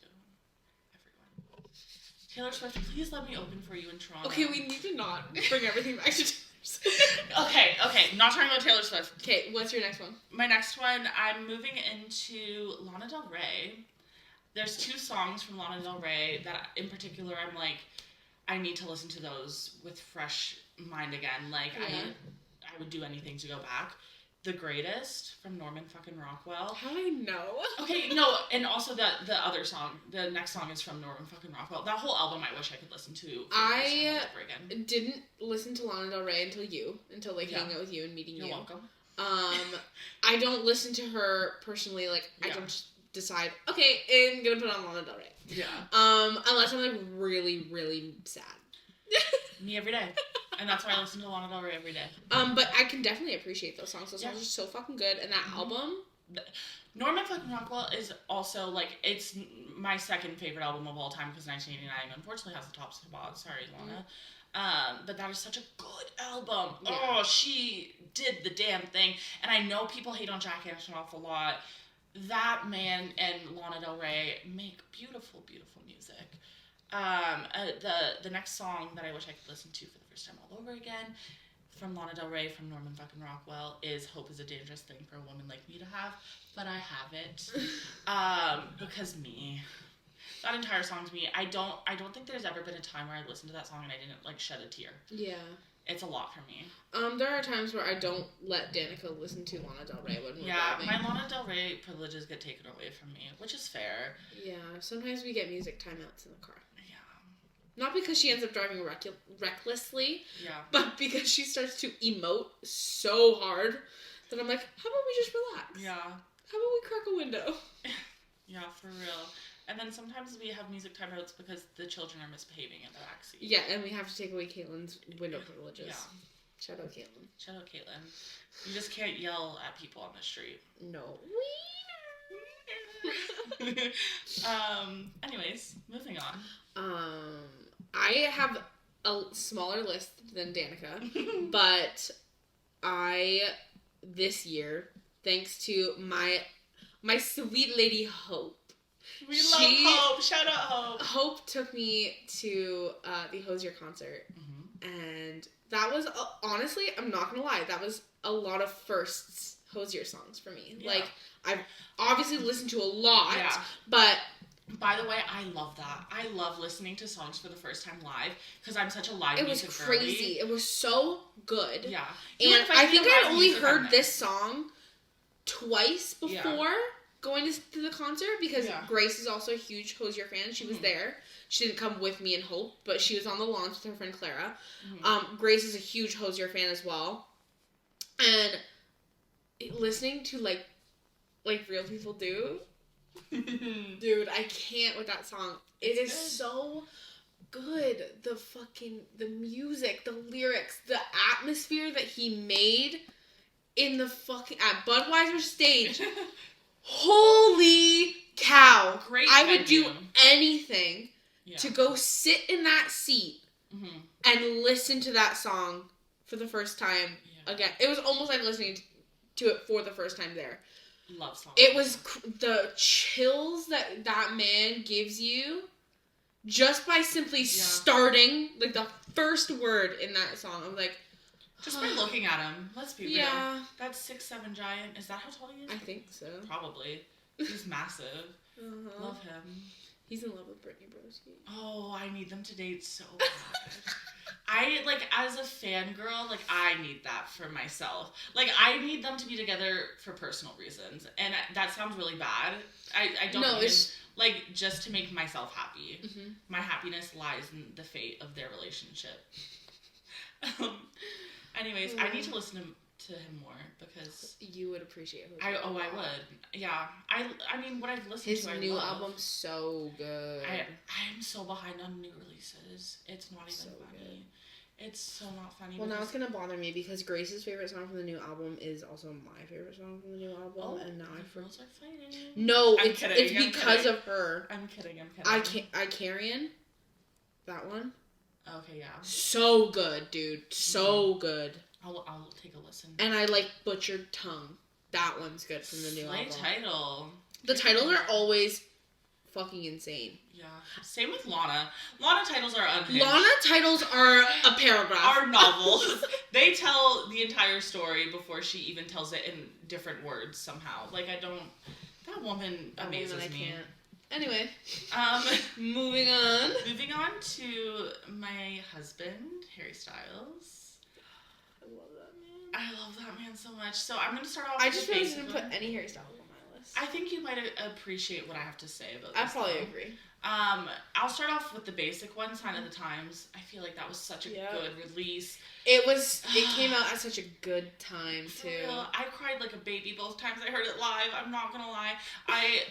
[SPEAKER 1] Everyone. Taylor Swift, please let me open for you in Toronto.
[SPEAKER 2] Okay, we need to not bring everything back to Taylor Swift.
[SPEAKER 1] Okay. Not talking about Taylor Swift.
[SPEAKER 2] Okay, what's your next one?
[SPEAKER 1] My next one, I'm moving into Lana Del Rey. There's 2 songs from Lana Del Rey that, in particular, I'm like, I need to listen to those with fresh mind again. Like, I would do anything to go back. The Greatest from Norman fucking Rockwell.
[SPEAKER 2] How do I know?
[SPEAKER 1] Okay, no, and also the other song, the next song is from Norman fucking Rockwell. That whole album I wish I could listen to
[SPEAKER 2] I didn't listen to Lana Del Rey until like hanging out with you and meeting you.
[SPEAKER 1] You're welcome.
[SPEAKER 2] I don't listen to her personally, like I don't decide, okay, I'm gonna put on Lana Del Rey.
[SPEAKER 1] Yeah.
[SPEAKER 2] Unless I'm like really, really sad.
[SPEAKER 1] Me every day. And that's why I listen to Lana Del Rey every day.
[SPEAKER 2] But I can definitely appreciate those songs. Those songs are so fucking good. And that album...
[SPEAKER 1] Norman fucking Rockwell is also, like, it's my second favorite album of all time because 1989 unfortunately has the top spot. Sorry, Lana. But that is such a good album. Yeah. Oh, she did the damn thing. And I know people hate on Jack Antonoff a lot. That man and Lana Del Rey make beautiful, beautiful music. The next song that I wish I could listen to for the first time all over again from Lana Del Rey from Norman fucking Rockwell is Hope is a Dangerous Thing for a Woman Like Me to Have, but I have it. Because me. That entire song's me. I don't think there's ever been a time where I listened to that song and I didn't like shed a tear. Yeah. It's a lot for me.
[SPEAKER 2] There are times where I don't let Danica listen to Lana Del Rey when we're driving.
[SPEAKER 1] My Lana Del Rey privileges get taken away from me, which is fair.
[SPEAKER 2] Yeah, sometimes we get music timeouts in the car. Not because she ends up driving recklessly, but because she starts to emote so hard that I'm like, how about we just relax? Yeah. How about we crack a window?
[SPEAKER 1] Yeah, for real. And then sometimes we have music timeouts because the children are misbehaving in the backseat.
[SPEAKER 2] Yeah, and we have to take away Caitlin's window privileges. Yeah. Shout out Caitlin.
[SPEAKER 1] Shout out Caitlin. You just can't yell at people on the street.
[SPEAKER 2] No.
[SPEAKER 1] Anyways, moving on.
[SPEAKER 2] I have a smaller list than Danica, but this year, thanks to my sweet lady Hope.
[SPEAKER 1] We love Hope. Shout out Hope.
[SPEAKER 2] Hope took me to the Hozier concert, and that was honestly, I'm not gonna lie, that was a lot of firsts Hozier songs for me. Yeah. Like I've obviously listened to a lot, but.
[SPEAKER 1] By the way, I love that. I love listening to songs for the first time live because I'm such a live music girly.
[SPEAKER 2] It was crazy. It was so good.
[SPEAKER 1] Yeah.
[SPEAKER 2] And I think I only heard this song twice before going to the concert because Grace is also a huge Hozier fan. She was there. She didn't come with me and Hope, but she was on the launch with her friend Clara. Grace is a huge Hozier fan as well. And listening to like real people do... Dude, I can't with that song. It is so good. The music, the lyrics, the atmosphere that he made in the at Budweiser stage. Holy cow.
[SPEAKER 1] Great
[SPEAKER 2] I would do anything to go sit in that seat and listen to that song for the first time again. It was almost like listening to it for the first time there.
[SPEAKER 1] Love song.
[SPEAKER 2] It was the chills that man gives you just by simply starting, like, the first word in that song. I'm like,
[SPEAKER 1] Just by looking at him. Let's be real.
[SPEAKER 2] Yeah.
[SPEAKER 1] That 6'7" giant. Is that how tall he is?
[SPEAKER 2] I think so.
[SPEAKER 1] Probably. He's massive. Love him.
[SPEAKER 2] He's in love with Brittany Broski.
[SPEAKER 1] Oh, I need them to date so bad. I, like, as a fangirl, like, I need that for myself. Like, I need them to be together for personal reasons. And that sounds really bad. I don't mean, like, just to make myself happy. Mm-hmm. My happiness lies in the fate of their relationship. Anyways, I need to listen to him more because
[SPEAKER 2] you would appreciate him.
[SPEAKER 1] I would. Yeah. I mean, what I've listened
[SPEAKER 2] to, his new album's so good.
[SPEAKER 1] I am so behind on new releases. It's not even so funny. Good. It's so not funny.
[SPEAKER 2] Well, now it's gonna bother me because Grace's favorite song from the new album is also my favorite song from the new album, and now
[SPEAKER 1] girls are fighting.
[SPEAKER 2] No, it's because of her.
[SPEAKER 1] I'm kidding.
[SPEAKER 2] I Carrion. That one.
[SPEAKER 1] Okay, yeah.
[SPEAKER 2] So good, dude. So good.
[SPEAKER 1] I'll take a listen.
[SPEAKER 2] And I like Butchered Tongue. That one's good from the new album.
[SPEAKER 1] Title.
[SPEAKER 2] The titles are always fucking insane.
[SPEAKER 1] Yeah. Same with Lana. Lana titles are unhinged.
[SPEAKER 2] Lana titles are a paragraph.
[SPEAKER 1] Are novels. They tell the entire story before she even tells it in different words somehow. Like, that woman amazes me.
[SPEAKER 2] Can't. Anyway, moving on.
[SPEAKER 1] Moving on to my husband, Harry Styles. I love that man so much. So I'm going to start off with
[SPEAKER 2] I just really didn't put any Harry Styles on my list.
[SPEAKER 1] I think you might appreciate what I have to say about
[SPEAKER 2] this. I
[SPEAKER 1] probably
[SPEAKER 2] agree.
[SPEAKER 1] I'll start off with the basic one, Sign of the Times. I feel like that was such a good release.
[SPEAKER 2] It came out at such a good time, too.
[SPEAKER 1] Real, I cried like a baby both times I heard it live. I'm not gonna lie. I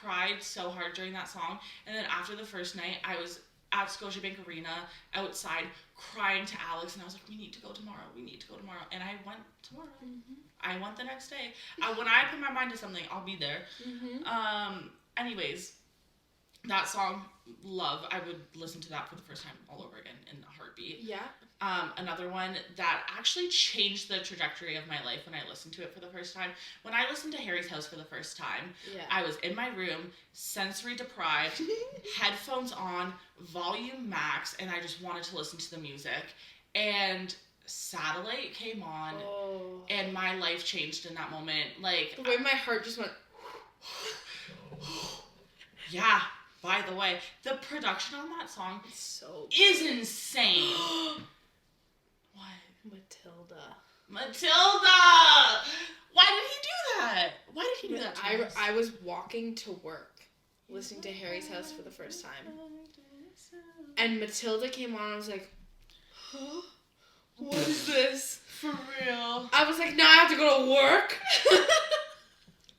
[SPEAKER 1] cried so hard during that song. And then after the first night, I was at Scotiabank Arena outside crying to Alex, and I was like, we need to go tomorrow. And I went tomorrow. Mm-hmm. I went the next day. When I put my mind to something, I'll be there. Mm-hmm. Anyways, that song, Love, I would listen to that for the first time all over again in a heartbeat.
[SPEAKER 2] Yeah.
[SPEAKER 1] Another one that actually changed the trajectory of my life when I listened to it for the first time. When I listened to Harry's House for the first time, I was in my room, sensory deprived, headphones on, volume max, and I just wanted to listen to the music. And Satellite came on, and my life changed in that moment. Like,
[SPEAKER 2] the way my heart just went...
[SPEAKER 1] Yeah. By the way, the production on that song is insane. What? Matilda! Why did he do that? Why did he do that to us?
[SPEAKER 2] I was walking to work, listening to Harry's House for the first time. And Matilda came on, and I was like, huh? What is this?
[SPEAKER 1] For real?
[SPEAKER 2] I was like, now I have to go to work?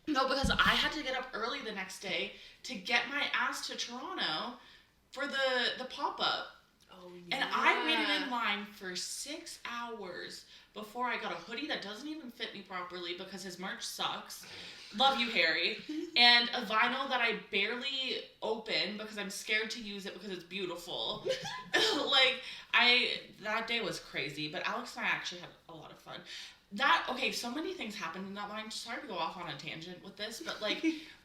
[SPEAKER 1] No, because I had to get up early the next day to get my ass to Toronto for the pop-up. Oh, yeah. And I waited in line for 6 hours before I got a hoodie that doesn't even fit me properly because his merch sucks. Love you, Harry. And a vinyl that I barely open because I'm scared to use it because it's beautiful. That day was crazy, but Alex and I actually had a lot of fun. So many things happened in that line. Sorry to go off on a tangent with this, but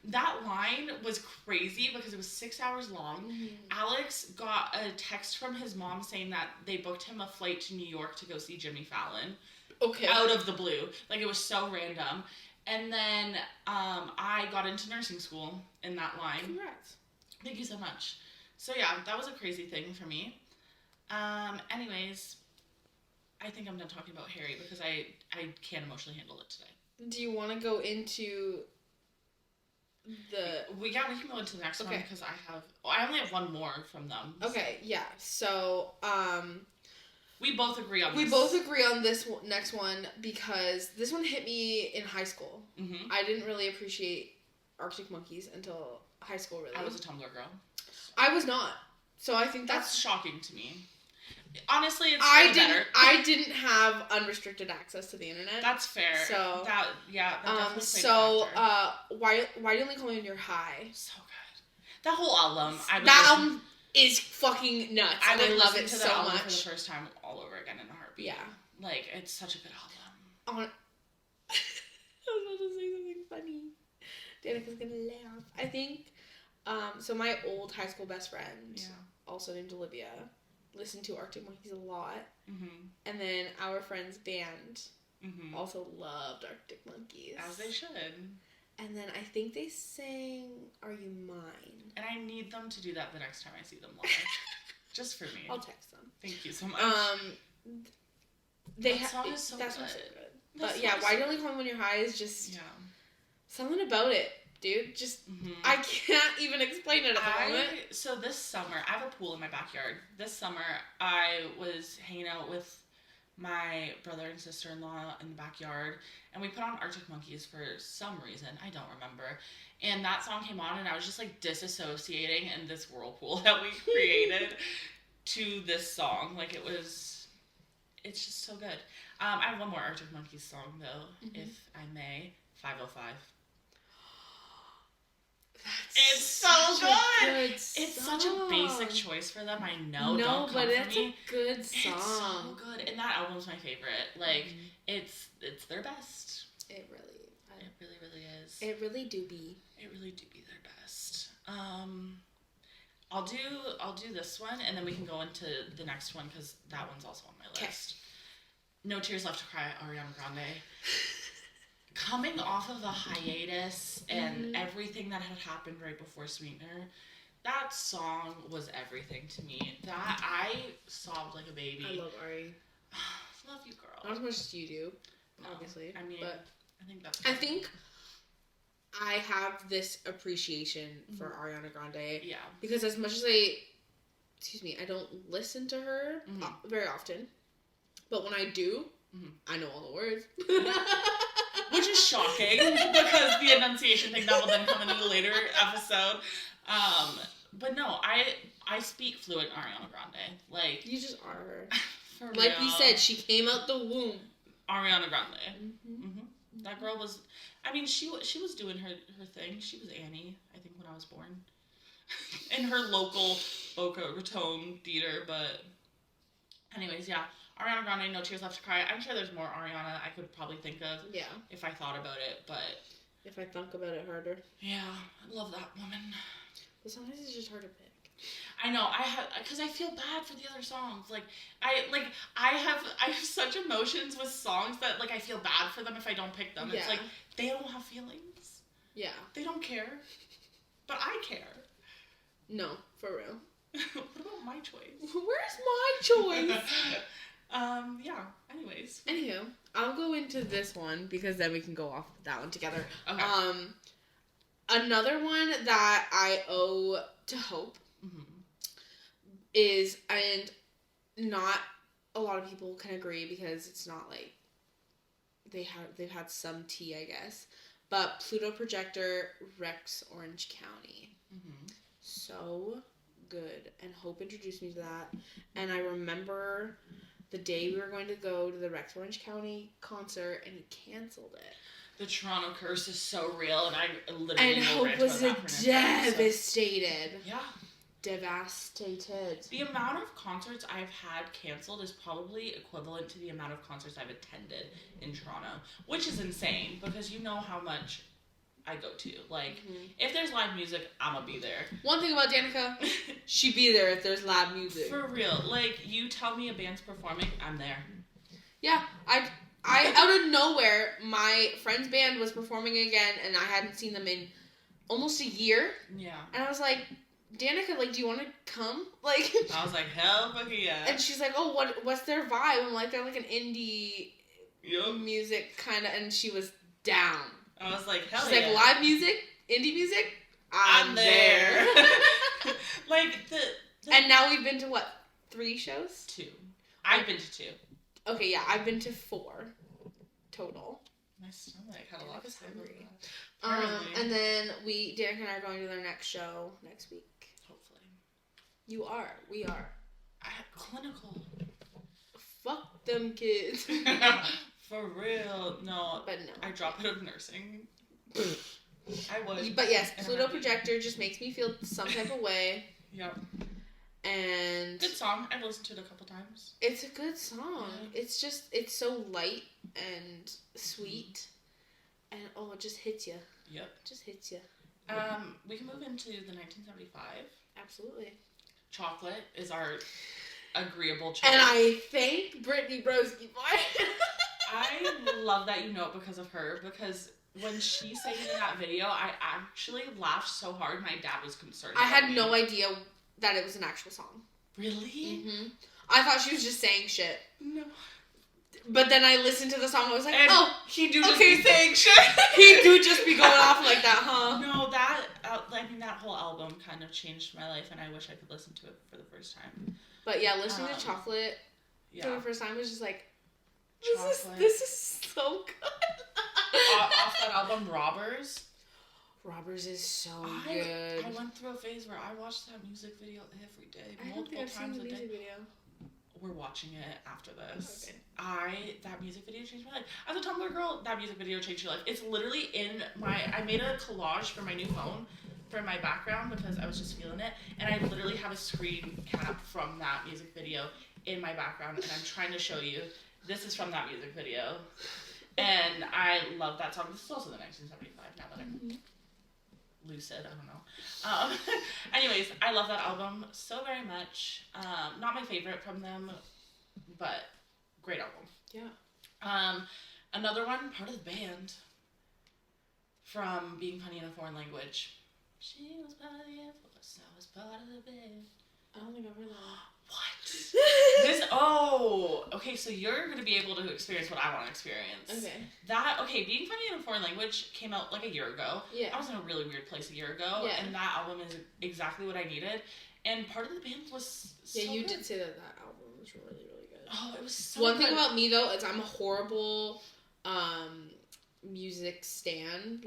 [SPEAKER 1] that line was crazy because it was 6 hours long. Mm-hmm. Alex got a text from his mom saying that they booked him a flight to New York to go see Jimmy Fallon. Okay. Out of the blue. It was so random. And then I got into nursing school in that line.
[SPEAKER 2] Congrats.
[SPEAKER 1] Thank you so much. So yeah, that was a crazy thing for me. Anyways, I think I'm done talking about Harry because I can't emotionally handle it today.
[SPEAKER 2] Do you want to go into
[SPEAKER 1] we can go into the next one because I only have one more from them.
[SPEAKER 2] Okay, yeah. So,
[SPEAKER 1] we both agree on this.
[SPEAKER 2] We both agree on this next one because this one hit me in high school. Mm-hmm. I didn't really appreciate Arctic Monkeys until high school, really.
[SPEAKER 1] I was a Tumblr girl.
[SPEAKER 2] I was not. So I think
[SPEAKER 1] that's shocking to me. Honestly, it's better.
[SPEAKER 2] I didn't have unrestricted access to the internet.
[SPEAKER 1] That's fair.
[SPEAKER 2] So
[SPEAKER 1] that definitely played a factor.
[SPEAKER 2] Why do you only call me when you're high?
[SPEAKER 1] So good. That whole album.
[SPEAKER 2] That album is fucking nuts. I love it so much.
[SPEAKER 1] For the first time all over again in a heartbeat.
[SPEAKER 2] Yeah.
[SPEAKER 1] It's such a good album.
[SPEAKER 2] I was about to say something funny. Danica's gonna laugh. I think. So my old high school best friend, also named Olivia. listen to Arctic Monkeys a lot.
[SPEAKER 1] Mm-hmm.
[SPEAKER 2] And then our friend's band
[SPEAKER 1] Mm-hmm.
[SPEAKER 2] also loved Arctic Monkeys.
[SPEAKER 1] As they should.
[SPEAKER 2] And then I think they sang Are You Mine?
[SPEAKER 1] And I need them to do that the next time I see them live. Just for me.
[SPEAKER 2] I'll text them.
[SPEAKER 1] Thank you so much.
[SPEAKER 2] That
[SPEAKER 1] song is so good.
[SPEAKER 2] So good. But yeah, Why Don't We Call When You're High is just something about it, dude. Just I can't even explain it at the moment.
[SPEAKER 1] So this summer, I have a pool in my backyard. This summer, I was hanging out with my brother and sister-in-law in the backyard, and we put on Arctic Monkeys for some reason. I don't remember. And that song came on, and I was just like disassociating in this whirlpool that we created to this song. Like it's just so good. I have one more Arctic Monkeys song though, if I may. 505. It's so good. It's such a basic choice for them. I know.
[SPEAKER 2] No,
[SPEAKER 1] don't come
[SPEAKER 2] but it's
[SPEAKER 1] for me.
[SPEAKER 2] a good song.
[SPEAKER 1] It's so good, and that album's my favorite. Like it's their best.
[SPEAKER 2] It really
[SPEAKER 1] is.
[SPEAKER 2] It really do be.
[SPEAKER 1] It really do be their best. I'll do this one, and then we can go into the next one because that one's also on my list. No Tears Left to Cry, Ariana Grande. Coming off of a hiatus and everything that had happened right before Sweetener, that song was everything to me. That I sobbed like a baby.
[SPEAKER 2] I love Ari.
[SPEAKER 1] Love you, girl.
[SPEAKER 2] Not as much as you do, obviously.
[SPEAKER 1] I mean,
[SPEAKER 2] but
[SPEAKER 1] I think that's.
[SPEAKER 2] I think I have this appreciation for Ariana Grande.
[SPEAKER 1] Yeah.
[SPEAKER 2] Because as much as I don't listen to her very often, but when I do, I know all the words.
[SPEAKER 1] Which is shocking because the enunciation thing that will then come in a later episode. But no, I speak fluent Ariana Grande. Like
[SPEAKER 2] you just are her.
[SPEAKER 1] For
[SPEAKER 2] like
[SPEAKER 1] real.
[SPEAKER 2] we said, she came out the womb.
[SPEAKER 1] Ariana Grande. That girl was. I mean, she was doing her thing. She was Annie, I think, when I was born, in her local Boca Raton theater. But anyways, yeah. Ariana Grande, No Tears Left to Cry. I'm sure there's more Ariana I could probably think of if I thought about it, but...
[SPEAKER 2] If I think about it harder.
[SPEAKER 1] Yeah, I love that woman.
[SPEAKER 2] But sometimes it's just hard to pick.
[SPEAKER 1] I know, because I feel bad for the other songs. I have such emotions with songs that, like, I feel bad for them if I don't pick them. It's like, they don't have feelings. Yeah. They don't care. But I care.
[SPEAKER 2] No, for real.
[SPEAKER 1] What about my choice?
[SPEAKER 2] Where's my choice?
[SPEAKER 1] Yeah, anyways.
[SPEAKER 2] Anywho, I'll go into this one because then we can go off that one together.
[SPEAKER 1] Okay.
[SPEAKER 2] Another one that I owe to Hope is, and not a lot of people can agree because it's not like they've had some tea, I guess, but Pluto Projector, Rex Orange County. So good, and Hope introduced me to that, and I remember the day we were going to go to the Rex Orange County concert, and he canceled it.
[SPEAKER 1] The Toronto curse is so real, and I literally
[SPEAKER 2] and Hope was devastated.
[SPEAKER 1] Yeah.
[SPEAKER 2] Devastated.
[SPEAKER 1] The amount of concerts I've had canceled is probably equivalent to the amount of concerts I've attended in Toronto, which is insane, because you know how much I go to. Like, if there's live music, I'm gonna be there.
[SPEAKER 2] One thing about Danica, she be there if there's live music.
[SPEAKER 1] For real. Like, you tell me a band's performing, I'm there.
[SPEAKER 2] Yeah, I out of nowhere, my friend's band was performing again, and I hadn't seen them in almost a year. Yeah. And I was like, Danica, like, do you want to come? Like,
[SPEAKER 1] I was like, hell fucking yeah.
[SPEAKER 2] And she's like, oh, what's their vibe? I'm like, they're like an indie music kind of, and she was down.
[SPEAKER 1] I was like, hell
[SPEAKER 2] She's like, live music, indie music, I'm there.
[SPEAKER 1] Like,
[SPEAKER 2] and now we've been to, what, 3 shows?
[SPEAKER 1] 2. I've been to 2.
[SPEAKER 2] Okay, yeah, I've been to 4 total.
[SPEAKER 1] My stomach had a lot of hungry.
[SPEAKER 2] And then Danica and I are going to their next show next week. Hopefully. You are. We are.
[SPEAKER 1] I had clinical.
[SPEAKER 2] Fuck them kids.
[SPEAKER 1] For real. No.
[SPEAKER 2] But no.
[SPEAKER 1] I dropped out of nursing. I would.
[SPEAKER 2] But yes, Pluto Projector just makes me feel some type of way.
[SPEAKER 1] Yep.
[SPEAKER 2] And
[SPEAKER 1] good song. I've listened to it a couple times.
[SPEAKER 2] It's a good song. Yeah. It's so light and sweet. And it just hits you.
[SPEAKER 1] Yep.
[SPEAKER 2] It just hits you.
[SPEAKER 1] We can move into the 1975.
[SPEAKER 2] Absolutely.
[SPEAKER 1] Chocolate is our agreeable choice.
[SPEAKER 2] And I thank Brittany Broski for it.
[SPEAKER 1] I love that you know it because of her, because when she sang in that video, I actually laughed so hard my dad was concerned.
[SPEAKER 2] I had no idea that it was an actual song.
[SPEAKER 1] Really?
[SPEAKER 2] Mm-hmm. I thought she was just saying shit.
[SPEAKER 1] No.
[SPEAKER 2] But then I listened to the song and I was like,
[SPEAKER 1] he do just be saying shit.
[SPEAKER 2] He do just be going off like that, huh?
[SPEAKER 1] No, that whole album kind of changed my life, and I wish I could listen to it for the first time.
[SPEAKER 2] But yeah, listening to Chocolate for the first time was just like, this is so good.
[SPEAKER 1] Off that album,
[SPEAKER 2] Robbers is so good.
[SPEAKER 1] I went through a phase where I watched that music video every day, multiple times a day.
[SPEAKER 2] Video.
[SPEAKER 1] We're watching it after this. Okay. That music video changed my life. As a Tumblr girl, that music video changed your life. It's literally in I made a collage for my new phone for my background because I was just feeling it, and I literally have a screen cap from that music video in my background, and I'm trying to show you. This is from that music video, and I love that song. This is also the 1975. Now that I'm lucid, I don't know. Anyways, I love that album so very much. Not my favorite from them, but great album.
[SPEAKER 2] Yeah.
[SPEAKER 1] Another one, part of the band, from Being Funny in a Foreign Language. She was part of the Air Force, I was part of the band.
[SPEAKER 2] I don't think I've heard that.
[SPEAKER 1] What? Okay, so you're going to be able to experience what I want to experience. Okay. Being Funny in a Foreign Language came out like a year ago.
[SPEAKER 2] Yeah.
[SPEAKER 1] I was in a really weird place a year ago, and that album is exactly what I needed. And part of the band was so
[SPEAKER 2] you
[SPEAKER 1] good.
[SPEAKER 2] did say that album was really, really good.
[SPEAKER 1] Oh, it was so
[SPEAKER 2] One
[SPEAKER 1] good.
[SPEAKER 2] thing about me, though, is I'm a horrible music stan,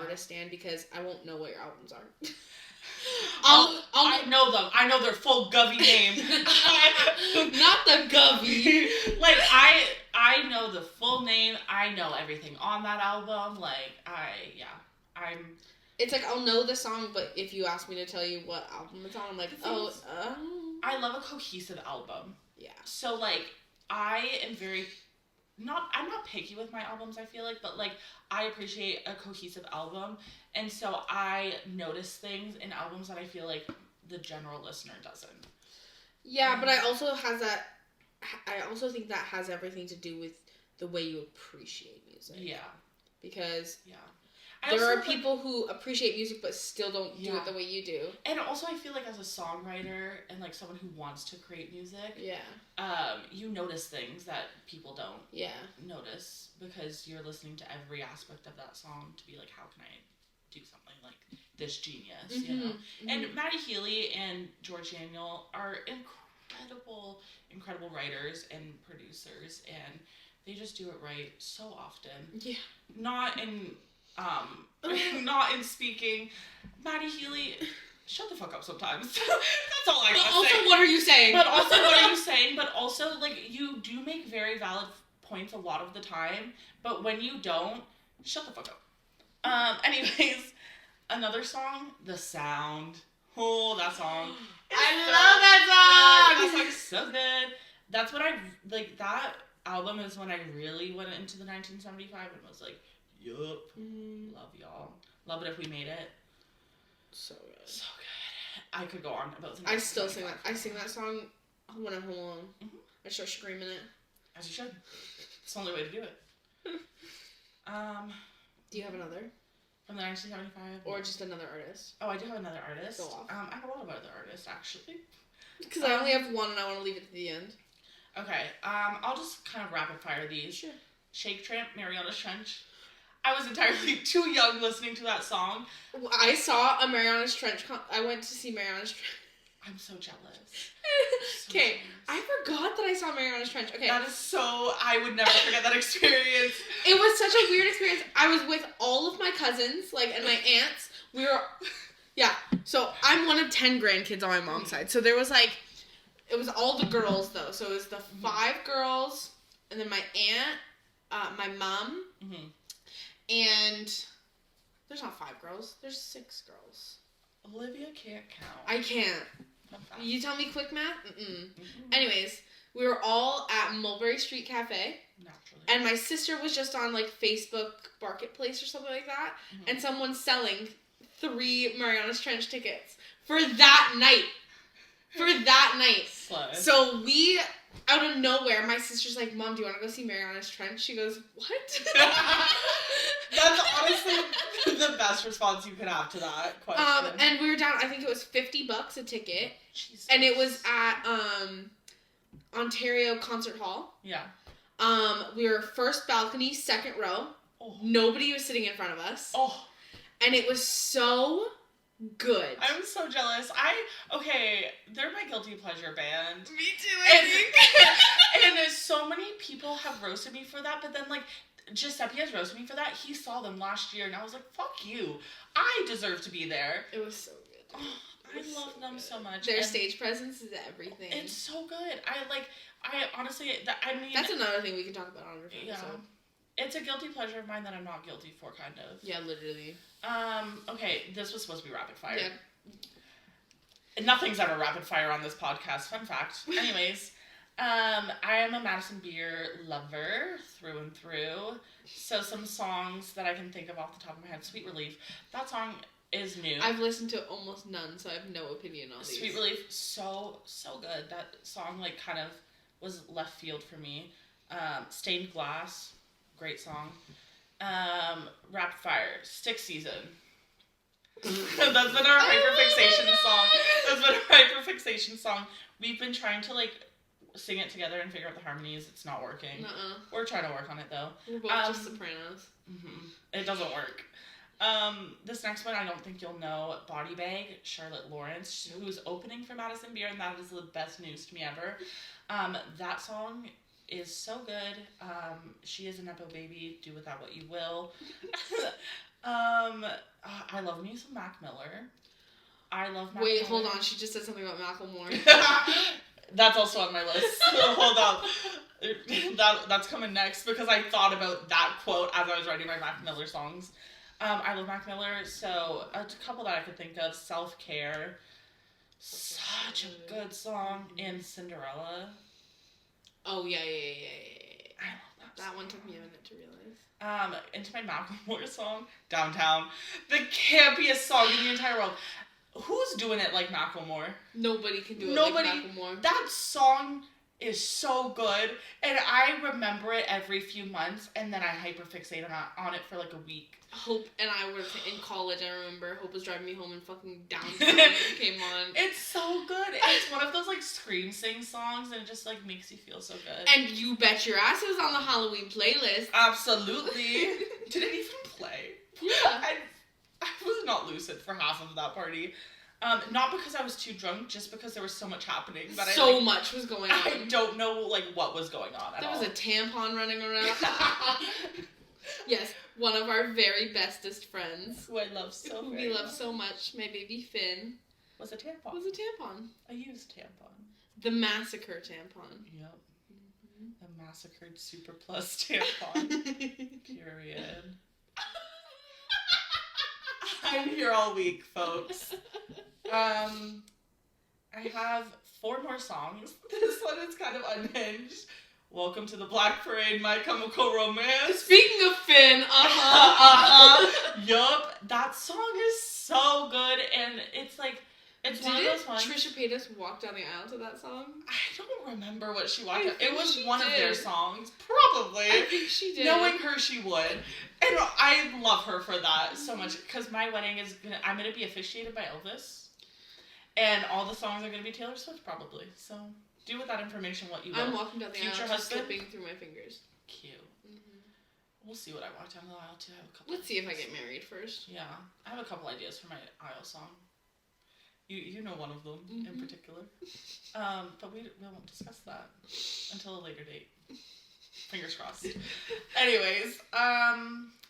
[SPEAKER 2] artist stan, because I won't know what your albums are.
[SPEAKER 1] I know them. I know their full Govey name.
[SPEAKER 2] Not the Govey.
[SPEAKER 1] I know the full name. I know everything on that album.
[SPEAKER 2] It's like I'll know the song, but if you ask me to tell you what album it's on, I'm like,
[SPEAKER 1] I love a cohesive album.
[SPEAKER 2] Yeah.
[SPEAKER 1] So I am I'm not picky with my albums, I feel like, but I appreciate a cohesive album, and so I notice things in albums that I feel like the general listener doesn't.
[SPEAKER 2] Yeah, but I also think that has everything to do with the way you appreciate music.
[SPEAKER 1] Yeah.
[SPEAKER 2] Because there are people who appreciate music but still don't do it the way you do. And
[SPEAKER 1] also I feel like as a songwriter and someone who wants to create music, you notice things that people don't notice because you're listening to every aspect of that song to be like, how can I do something like this genius, you know? Mm-hmm. And Maddie Healy and George Daniel are incredible writers and producers, and they just do it right so often. Yeah. Not in speaking. Maddie Healy, shut the fuck up sometimes. That's all I gotta say.
[SPEAKER 2] Also, what are you saying?
[SPEAKER 1] But also, you do make very valid points a lot of the time, but when you don't, shut the fuck up. Anyways, another song, The Sound. Oh, that song.
[SPEAKER 2] I love that song!
[SPEAKER 1] That song's so good. That's what that album is when I really went into the 1975 and was like, yup. Love y'all. Love it if we made it.
[SPEAKER 2] So good.
[SPEAKER 1] So good. I could go on about
[SPEAKER 2] I still sing that. I sing that song when I'm home alone. Mm-hmm. I start screaming it.
[SPEAKER 1] As you should. It's the only way to do it.
[SPEAKER 2] Do you have another?
[SPEAKER 1] From the 1975?
[SPEAKER 2] Or just another artist?
[SPEAKER 1] Oh, I do have another artist.
[SPEAKER 2] Go off.
[SPEAKER 1] I have a lot of other artists, actually.
[SPEAKER 2] Because I only have one and I want to leave it to the end.
[SPEAKER 1] Okay. I'll just kind of rapid fire these.
[SPEAKER 2] Sure.
[SPEAKER 1] Shake Tramp, Mariana's Trench. I was entirely too young listening to that song.
[SPEAKER 2] I saw a Mariana's Trench. I went to see Mariana's Trench.
[SPEAKER 1] I'm so jealous.
[SPEAKER 2] Okay, I forgot that I saw Mariana's Trench. Okay.
[SPEAKER 1] That is I would never forget that experience.
[SPEAKER 2] It was such a weird experience. I was with all of my cousins, and my aunts. So I'm one of 10 grandkids on my mom's side. So there was it was all the girls though. So it was the 5 girls, and then my aunt, my mom, and there's not 5 girls. There's 6 girls.
[SPEAKER 1] Olivia can't count.
[SPEAKER 2] I can't. You tell me quick math? Anyways, we were all at Mulberry Street Cafe.
[SPEAKER 1] Naturally.
[SPEAKER 2] And my sister was just on Facebook Marketplace or something like that. And someone's selling 3 Mariana's Trench tickets for that night. for that night.
[SPEAKER 1] Slay.
[SPEAKER 2] So we, out of nowhere, my sister's like, Mom, do you want to go see Mariana's Trench? She goes, what?
[SPEAKER 3] That's honestly the best response you could have to that question.
[SPEAKER 2] And we were down, I think it was $50 a ticket.
[SPEAKER 1] Jesus.
[SPEAKER 2] And it was at Ontario Concert Hall.
[SPEAKER 1] Yeah.
[SPEAKER 2] We were first balcony, second row.
[SPEAKER 1] Oh.
[SPEAKER 2] Nobody was sitting in front of us.
[SPEAKER 1] Oh.
[SPEAKER 2] And it was so good.
[SPEAKER 1] I'm so jealous. They're my guilty pleasure band.
[SPEAKER 2] Me too, I think.
[SPEAKER 1] And so many people have roasted me for that, but then, like, Giuseppe has roasted me for that. He saw them last year, and I was like, fuck you. I deserve to be there.
[SPEAKER 2] It was so good.
[SPEAKER 1] Oh, I love them so much.
[SPEAKER 2] Their stage presence is everything.
[SPEAKER 1] It's so good. I honestly,
[SPEAKER 2] that's another thing we can talk about on our phone.
[SPEAKER 1] Yeah. It's a guilty pleasure of mine that I'm not guilty for, kind of.
[SPEAKER 2] Yeah, literally.
[SPEAKER 1] Okay, this was supposed to be rapid fire.
[SPEAKER 2] Yeah.
[SPEAKER 1] Nothing's ever rapid fire on this podcast. Fun fact. Anyways, I am a Madison Beer lover through and through. So some songs that I can think of off the top of my head. Sweet Relief. That song is new.
[SPEAKER 2] I've listened to almost none, so I have no opinion on these.
[SPEAKER 1] Sweet Relief, so good. That song, like, kind of was left field for me. Stained Glass, great song. Rapid Fire, Stick Season. That's been our hyperfixation song. That's been our hyperfixation song. We've been trying to, like, sing it together and figure out the harmonies. It's not working. We're trying to work on it, though.
[SPEAKER 2] We're both just sopranos.
[SPEAKER 1] Mm-hmm. It doesn't work. This next one, I don't think you'll know. Body Bag, Charlotte Lawrence, who's opening for Madison Beer, and that is the best news to me ever. That song is so good. She is a Nepo baby. Do with that what you will. I love me some Mac Miller. I love Mac
[SPEAKER 2] Wait,
[SPEAKER 1] Miller.
[SPEAKER 2] hold on. She just said something about Macklemore.
[SPEAKER 1] That's also on my list. Hold on. That's coming next because I thought about that quote as I was writing my Mac Miller songs. I love Mac Miller, so a couple that I could think of. Self Care. Such a good song. And Cinderella.
[SPEAKER 2] Oh, yeah.
[SPEAKER 1] I love that
[SPEAKER 2] That one
[SPEAKER 1] song.
[SPEAKER 2] took me a minute to realize.
[SPEAKER 1] Into my Macklemore song, Downtown. The campiest song in the entire world. Who's doing it like Macklemore?
[SPEAKER 2] Nobody can do it
[SPEAKER 1] Nobody.
[SPEAKER 2] like Macklemore.
[SPEAKER 1] That song is so good, and I remember it every few months, and then I hyperfixate on it for like a week.
[SPEAKER 2] Hope and I were in college. I remember Hope was driving me home in fucking Downtown when it came on.
[SPEAKER 1] It's so good. It's one of those like scream sing songs, and it just like makes you feel so good.
[SPEAKER 2] And you bet your ass it was on the Halloween playlist.
[SPEAKER 1] Absolutely. Did it even play?
[SPEAKER 2] Yeah.
[SPEAKER 1] I was not lucid for half of that party. Not because I was too drunk, just because there was so much happening. But
[SPEAKER 2] Much was going on.
[SPEAKER 1] I don't know like what was going on at all.
[SPEAKER 2] There was a tampon running around. Yes, one of our very bestest friends.
[SPEAKER 1] Who I love so
[SPEAKER 2] who
[SPEAKER 1] very
[SPEAKER 2] we love
[SPEAKER 1] much.
[SPEAKER 2] so much, my baby Finn.
[SPEAKER 1] Was a tampon.
[SPEAKER 2] Was a tampon.
[SPEAKER 1] A used tampon.
[SPEAKER 2] The Massacre tampon.
[SPEAKER 1] Yep. The massacred Super Plus tampon. Period. I'm here all week, folks. I have 4 more songs. This one is kind of unhinged. Welcome to the Black Parade, My Chemical Romance.
[SPEAKER 2] Speaking of Finn,
[SPEAKER 1] Yup. That song is so good, and it's like, it's one of those ones.
[SPEAKER 2] Trisha Paytas walk down the aisle to that song?
[SPEAKER 1] I don't remember what she walked
[SPEAKER 2] I
[SPEAKER 1] out.
[SPEAKER 2] think
[SPEAKER 1] It was
[SPEAKER 2] she
[SPEAKER 1] one of their
[SPEAKER 2] did.
[SPEAKER 1] songs. Probably.
[SPEAKER 2] I think she did.
[SPEAKER 1] Knowing her, she would. And I love her for that so much. Because my wedding I'm going to be officiated by Elvis. And all the songs are going to be Taylor Swift, probably. So do with that information what you will.
[SPEAKER 2] I'm walking down the
[SPEAKER 1] Future
[SPEAKER 2] aisle, just
[SPEAKER 1] husband?
[SPEAKER 2] slipping through my fingers.
[SPEAKER 1] Cute. We'll see what I walk down the aisle to. I have a couple.
[SPEAKER 2] Let's see if I get married first.
[SPEAKER 1] Yeah. I have a couple ideas for my aisle song. You know one of them in particular. But we won't discuss that until a later date. Fingers crossed. Anyways,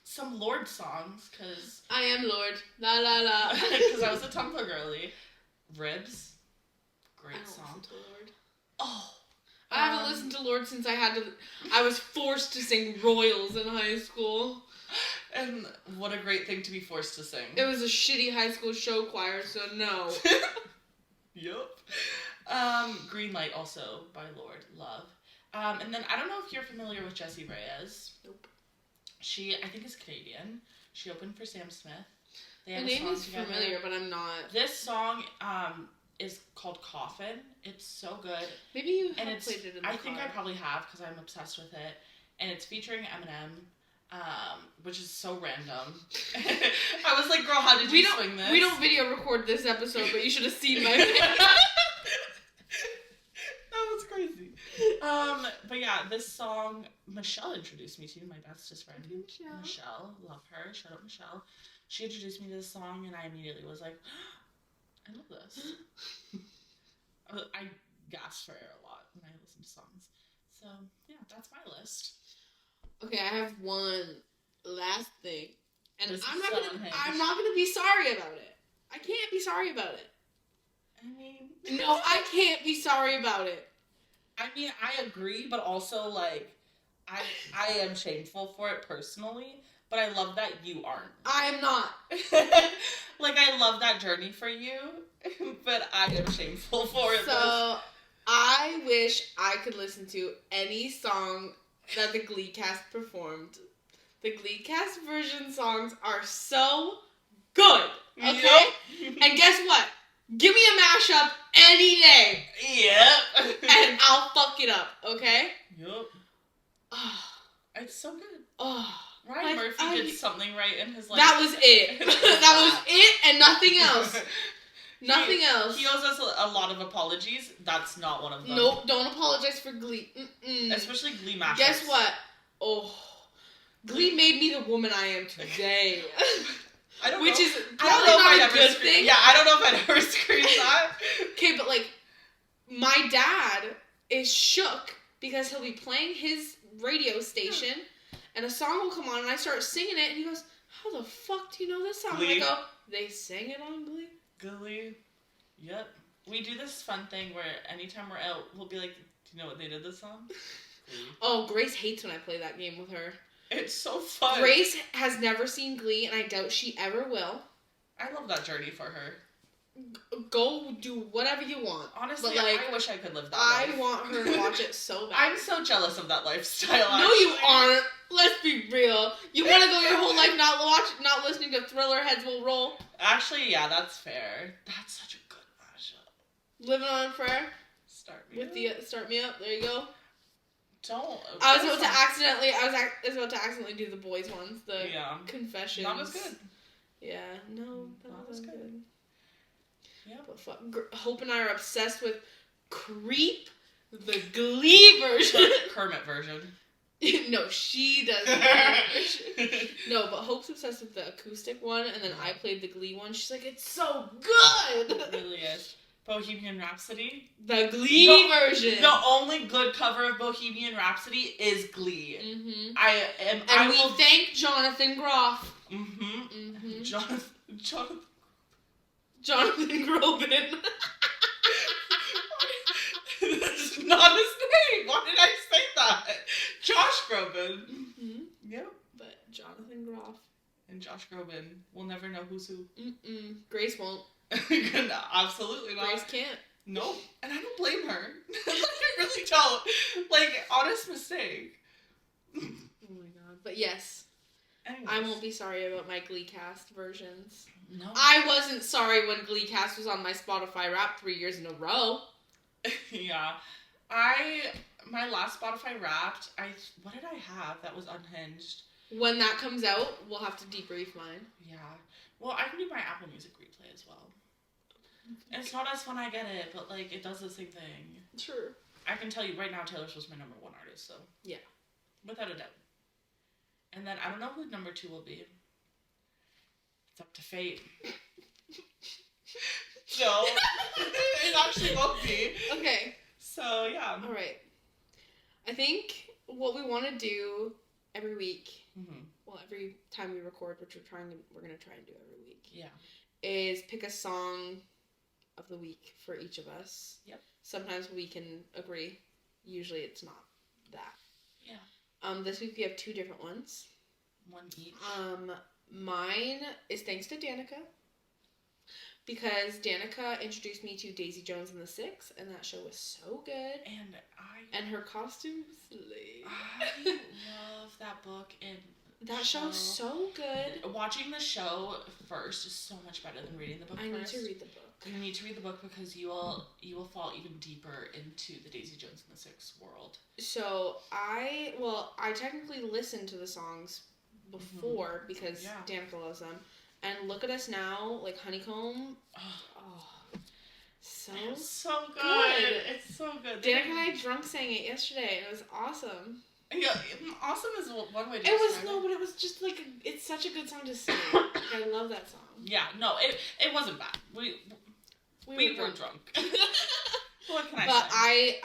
[SPEAKER 1] some Lorde songs, because...
[SPEAKER 2] I am Lord. La la la.
[SPEAKER 1] Because I was a Tumblr girly. Ribs. Great
[SPEAKER 2] I don't
[SPEAKER 1] song.
[SPEAKER 2] listen to Lord.
[SPEAKER 1] Oh.
[SPEAKER 2] I haven't listened to Lord since I was forced to sing Royals in high school.
[SPEAKER 1] And what a great thing to be forced to sing.
[SPEAKER 2] It was a shitty high school show choir, so no.
[SPEAKER 1] Yup. Green Light also by Lorde. Love. And then I don't know if you're familiar with Jessie Reyez.
[SPEAKER 2] Nope.
[SPEAKER 1] She, I think, is Canadian. She opened for Sam Smith. They
[SPEAKER 2] The
[SPEAKER 1] have a
[SPEAKER 2] name
[SPEAKER 1] song
[SPEAKER 2] is
[SPEAKER 1] together.
[SPEAKER 2] familiar, but I'm not.
[SPEAKER 1] This song, is called Coffin. It's so good.
[SPEAKER 2] Maybe you have played it in the car.
[SPEAKER 1] I think I probably have because I'm obsessed with it. And it's featuring Eminem, which is so random. I was like, girl, how did you swing this?
[SPEAKER 2] We don't video record this episode, but you should have seen my face.
[SPEAKER 1] That was crazy. But yeah, this song, Michelle introduced me to, my bestest friend. Michelle. Love her. Shout out Michelle. She introduced me to this song, and I immediately was like, I love this. I gasp for air a lot when I listen to songs. So, yeah, that's my list.
[SPEAKER 2] Okay, I have one last thing. And I'm not
[SPEAKER 1] Unhinged.
[SPEAKER 2] gonna be sorry about it. I can't be sorry about it.
[SPEAKER 1] I mean...
[SPEAKER 2] No, I can't be sorry about it.
[SPEAKER 1] I mean, I agree, but also, like, I am shameful for it personally, but I love that you aren't.
[SPEAKER 2] I am not.
[SPEAKER 1] Like, I love that journey for you, but I am shameful for it.
[SPEAKER 2] So, I wish I could listen to any song that the Glee cast performed. The Glee cast version songs are so good, okay?
[SPEAKER 1] Yep.
[SPEAKER 2] And guess what? Give me a mashup any day.
[SPEAKER 1] Yep.
[SPEAKER 2] And I'll fuck it up, okay?
[SPEAKER 1] Yep.
[SPEAKER 2] Oh,
[SPEAKER 1] It's so good.
[SPEAKER 2] oh.
[SPEAKER 1] Ryan Murphy did something right in his life.
[SPEAKER 2] That was it. That was it and nothing else. Nothing else.
[SPEAKER 1] He owes us a lot of apologies. That's not one of them.
[SPEAKER 2] Nope, don't apologize for Glee. Mm-mm.
[SPEAKER 1] Especially Glee mashups.
[SPEAKER 2] Guess what? Oh. Glee made me the woman I am today.
[SPEAKER 1] I don't
[SPEAKER 2] Which
[SPEAKER 1] know.
[SPEAKER 2] is probably not a good thing.
[SPEAKER 1] Yeah, I don't know if I'd ever scream that.
[SPEAKER 2] Okay, but like, my dad is shook because he'll be playing his radio station and a song will come on and I start singing it and he goes, how the fuck do you know this song?
[SPEAKER 1] Glee.
[SPEAKER 2] And I go, they sang it on Glee?
[SPEAKER 1] Glee. Yep. We do this fun thing where anytime we're out, we'll be like, do you know what they did this song? Glee.
[SPEAKER 2] Oh, Grace hates when I play that game with her.
[SPEAKER 1] It's so fun.
[SPEAKER 2] Grace has never seen Glee and I doubt she ever will.
[SPEAKER 1] I love that journey for her.
[SPEAKER 2] Go do whatever you want.
[SPEAKER 1] Honestly,
[SPEAKER 2] but like,
[SPEAKER 1] I wish I could live that
[SPEAKER 2] I
[SPEAKER 1] life.
[SPEAKER 2] want her to watch it so bad.
[SPEAKER 1] I'm so jealous of that lifestyle.
[SPEAKER 2] No, you aren't. Let's be real. You want to go your whole life not listening to Thriller, Heads Will Roll?
[SPEAKER 1] Actually, yeah, that's fair. That's such a good mashup.
[SPEAKER 2] Living on a Prayer
[SPEAKER 1] Start Me
[SPEAKER 2] with
[SPEAKER 1] Up.
[SPEAKER 2] the Start Me Up. There you go.
[SPEAKER 1] Don't.
[SPEAKER 2] I was about to accidentally do the boys ones. The Confessions.
[SPEAKER 1] Not as good.
[SPEAKER 2] Yeah, no, that
[SPEAKER 1] Not
[SPEAKER 2] wasn't
[SPEAKER 1] as good.
[SPEAKER 2] good.
[SPEAKER 1] Yeah.
[SPEAKER 2] But fuck, Hope and I are obsessed with Creep, the Glee version.
[SPEAKER 1] Kermit version.
[SPEAKER 2] No, she does the Kermit version. No, but Hope's obsessed with the acoustic one, and then I played the Glee one. She's like, it's so good!
[SPEAKER 1] It really is. Bohemian Rhapsody.
[SPEAKER 2] The Glee version!
[SPEAKER 1] The only good cover of Bohemian Rhapsody is Glee.
[SPEAKER 2] Mm-hmm.
[SPEAKER 1] I
[SPEAKER 2] will thank Jonathan Groff.
[SPEAKER 1] Mm-hmm.
[SPEAKER 2] Mm-hmm.
[SPEAKER 1] Jonathan
[SPEAKER 2] Groban.
[SPEAKER 1] That's not his name. Why did I say that? Josh Groban.
[SPEAKER 2] Mm-hmm.
[SPEAKER 1] Yep.
[SPEAKER 2] But Jonathan Groff.
[SPEAKER 1] And Josh Groban. We'll never know who's who.
[SPEAKER 2] Mm-mm. Grace won't.
[SPEAKER 1] No, absolutely not.
[SPEAKER 2] Grace can't.
[SPEAKER 1] Nope. And I don't blame her. I really don't. Like, honest mistake.
[SPEAKER 2] Oh my god. But yes.
[SPEAKER 1] Anyways.
[SPEAKER 2] I won't be sorry about my Glee cast versions.
[SPEAKER 1] No.
[SPEAKER 2] I wasn't sorry when Glee cast was on my Spotify Wrapped 3 years in a row.
[SPEAKER 1] Yeah. My last Spotify Wrapped, what did I have that was unhinged?
[SPEAKER 2] When that comes out, we'll have to debrief mine.
[SPEAKER 1] Yeah. Well, I can do my Apple Music replay as well. And it's not as fun I get it, but like it does the same thing.
[SPEAKER 2] Sure.
[SPEAKER 1] I can tell you right now Taylor Swift's my number one artist, so.
[SPEAKER 2] Yeah.
[SPEAKER 1] Without a doubt. And then I don't know who number two will be. It's up to fate. No. It actually won't be.
[SPEAKER 2] Okay.
[SPEAKER 1] So, yeah.
[SPEAKER 2] Alright. I think what we want to do every week, well, every time we record, which we're going to try and do every week.
[SPEAKER 1] Yeah.
[SPEAKER 2] Is pick a song of the week for each of us.
[SPEAKER 1] Yep.
[SPEAKER 2] Sometimes we can agree. Usually it's not that.
[SPEAKER 1] Yeah.
[SPEAKER 2] This week we have two different ones.
[SPEAKER 1] One each.
[SPEAKER 2] Mine is thanks to Danica. Because Danica introduced me to Daisy Jones and the Six, and that show was so good. And her costumes,
[SPEAKER 1] I love that book and
[SPEAKER 2] that show is so good.
[SPEAKER 1] Watching the show first is so much better than reading the book
[SPEAKER 2] I
[SPEAKER 1] first.
[SPEAKER 2] need to read the book.
[SPEAKER 1] You need to read the book because you will fall even deeper into the Daisy Jones and the Six world.
[SPEAKER 2] So I technically listened to the songs before because Danica loves them. And Look at Us Now, like Honeycomb. So
[SPEAKER 1] good. It's so good.
[SPEAKER 2] Danica and I drunk sang it yesterday. It was awesome.
[SPEAKER 1] Yeah, awesome is one way to
[SPEAKER 2] describe it. But it was just like it's such a good song to sing. I love that song.
[SPEAKER 1] Yeah, no, it wasn't bad. We were drunk. What can I say?
[SPEAKER 2] But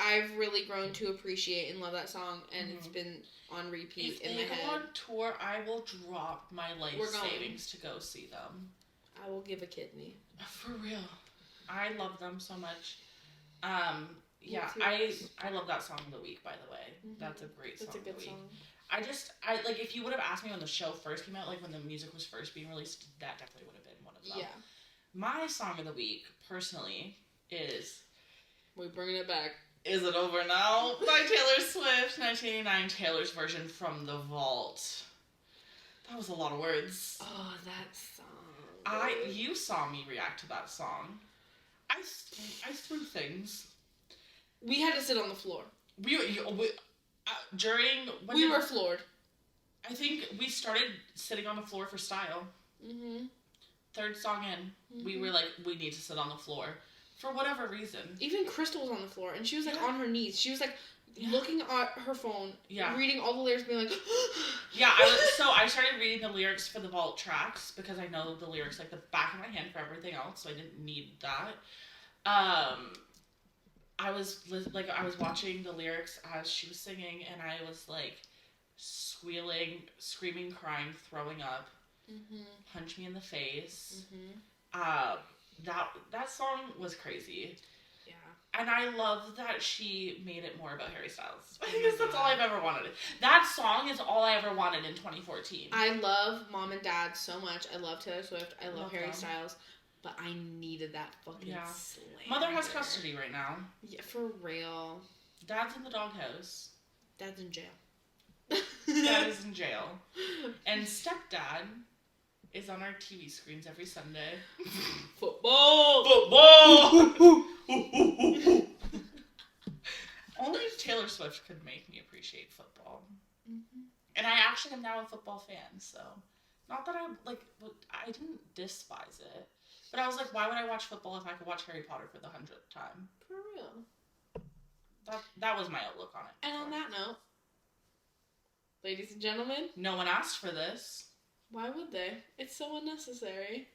[SPEAKER 2] I've really grown to appreciate and love that song, and it's been on repeat in my head. If they go on
[SPEAKER 1] tour, I will drop my life savings to go see them.
[SPEAKER 2] I will give a kidney.
[SPEAKER 1] For real. I love them so much. I love that song of the week, by the way. Mm-hmm. That's a great song.
[SPEAKER 2] That's a good song.
[SPEAKER 1] I like, if you would have asked me when the show first came out, like when the music was first being released, that definitely would have been one of them. Yeah. My song of the week, personally, is...
[SPEAKER 2] We're bringing it back.
[SPEAKER 1] Is It Over Now? By Taylor Swift, 1989, Taylor's version from The Vault. That was a lot of words.
[SPEAKER 2] Oh, that song.
[SPEAKER 1] You saw me react to that song. I threw things.
[SPEAKER 2] We had to sit on the floor.
[SPEAKER 1] We
[SPEAKER 2] were floored.
[SPEAKER 1] I think we started sitting on the floor for style. Mm-hmm. Third song in, we were like, we need to sit on the floor. For whatever reason.
[SPEAKER 2] Even Crystal was on the floor, and she was, like, on her knees. She was, like, looking at her phone, reading all the lyrics, being like...
[SPEAKER 1] I started reading the lyrics for the Vault tracks, because I know the lyrics like the back of my hand for everything else, so I didn't need that. I was watching the lyrics as she was singing, and I was, like, squealing, screaming, crying, throwing up. Mm-hmm. Punch me in the face. Mm-hmm. That song was crazy. Yeah. And I love that she made it more about Harry Styles. I think that's all I've ever wanted. That song is all I ever wanted in 2014.
[SPEAKER 2] I love Mom and Dad so much. I love Taylor Swift. I love Harry Styles. But I needed that fucking slander.
[SPEAKER 1] Mother has custody right now.
[SPEAKER 2] Yeah, for real.
[SPEAKER 1] Dad's in the doghouse.
[SPEAKER 2] Dad's in jail.
[SPEAKER 1] Dad is in jail. And stepdad is on our TV screens every Sunday.
[SPEAKER 2] Football!
[SPEAKER 1] Only Taylor Swift could make me appreciate football. Mm-hmm. And I actually am now a football fan, so... Not that I didn't despise it. But I was like, why would I watch football if I could watch Harry Potter for the 100th time?
[SPEAKER 2] For real.
[SPEAKER 1] That was my outlook on it.
[SPEAKER 2] And on that note, ladies and gentlemen...
[SPEAKER 1] No one asked for this.
[SPEAKER 2] Why would they? It's so unnecessary.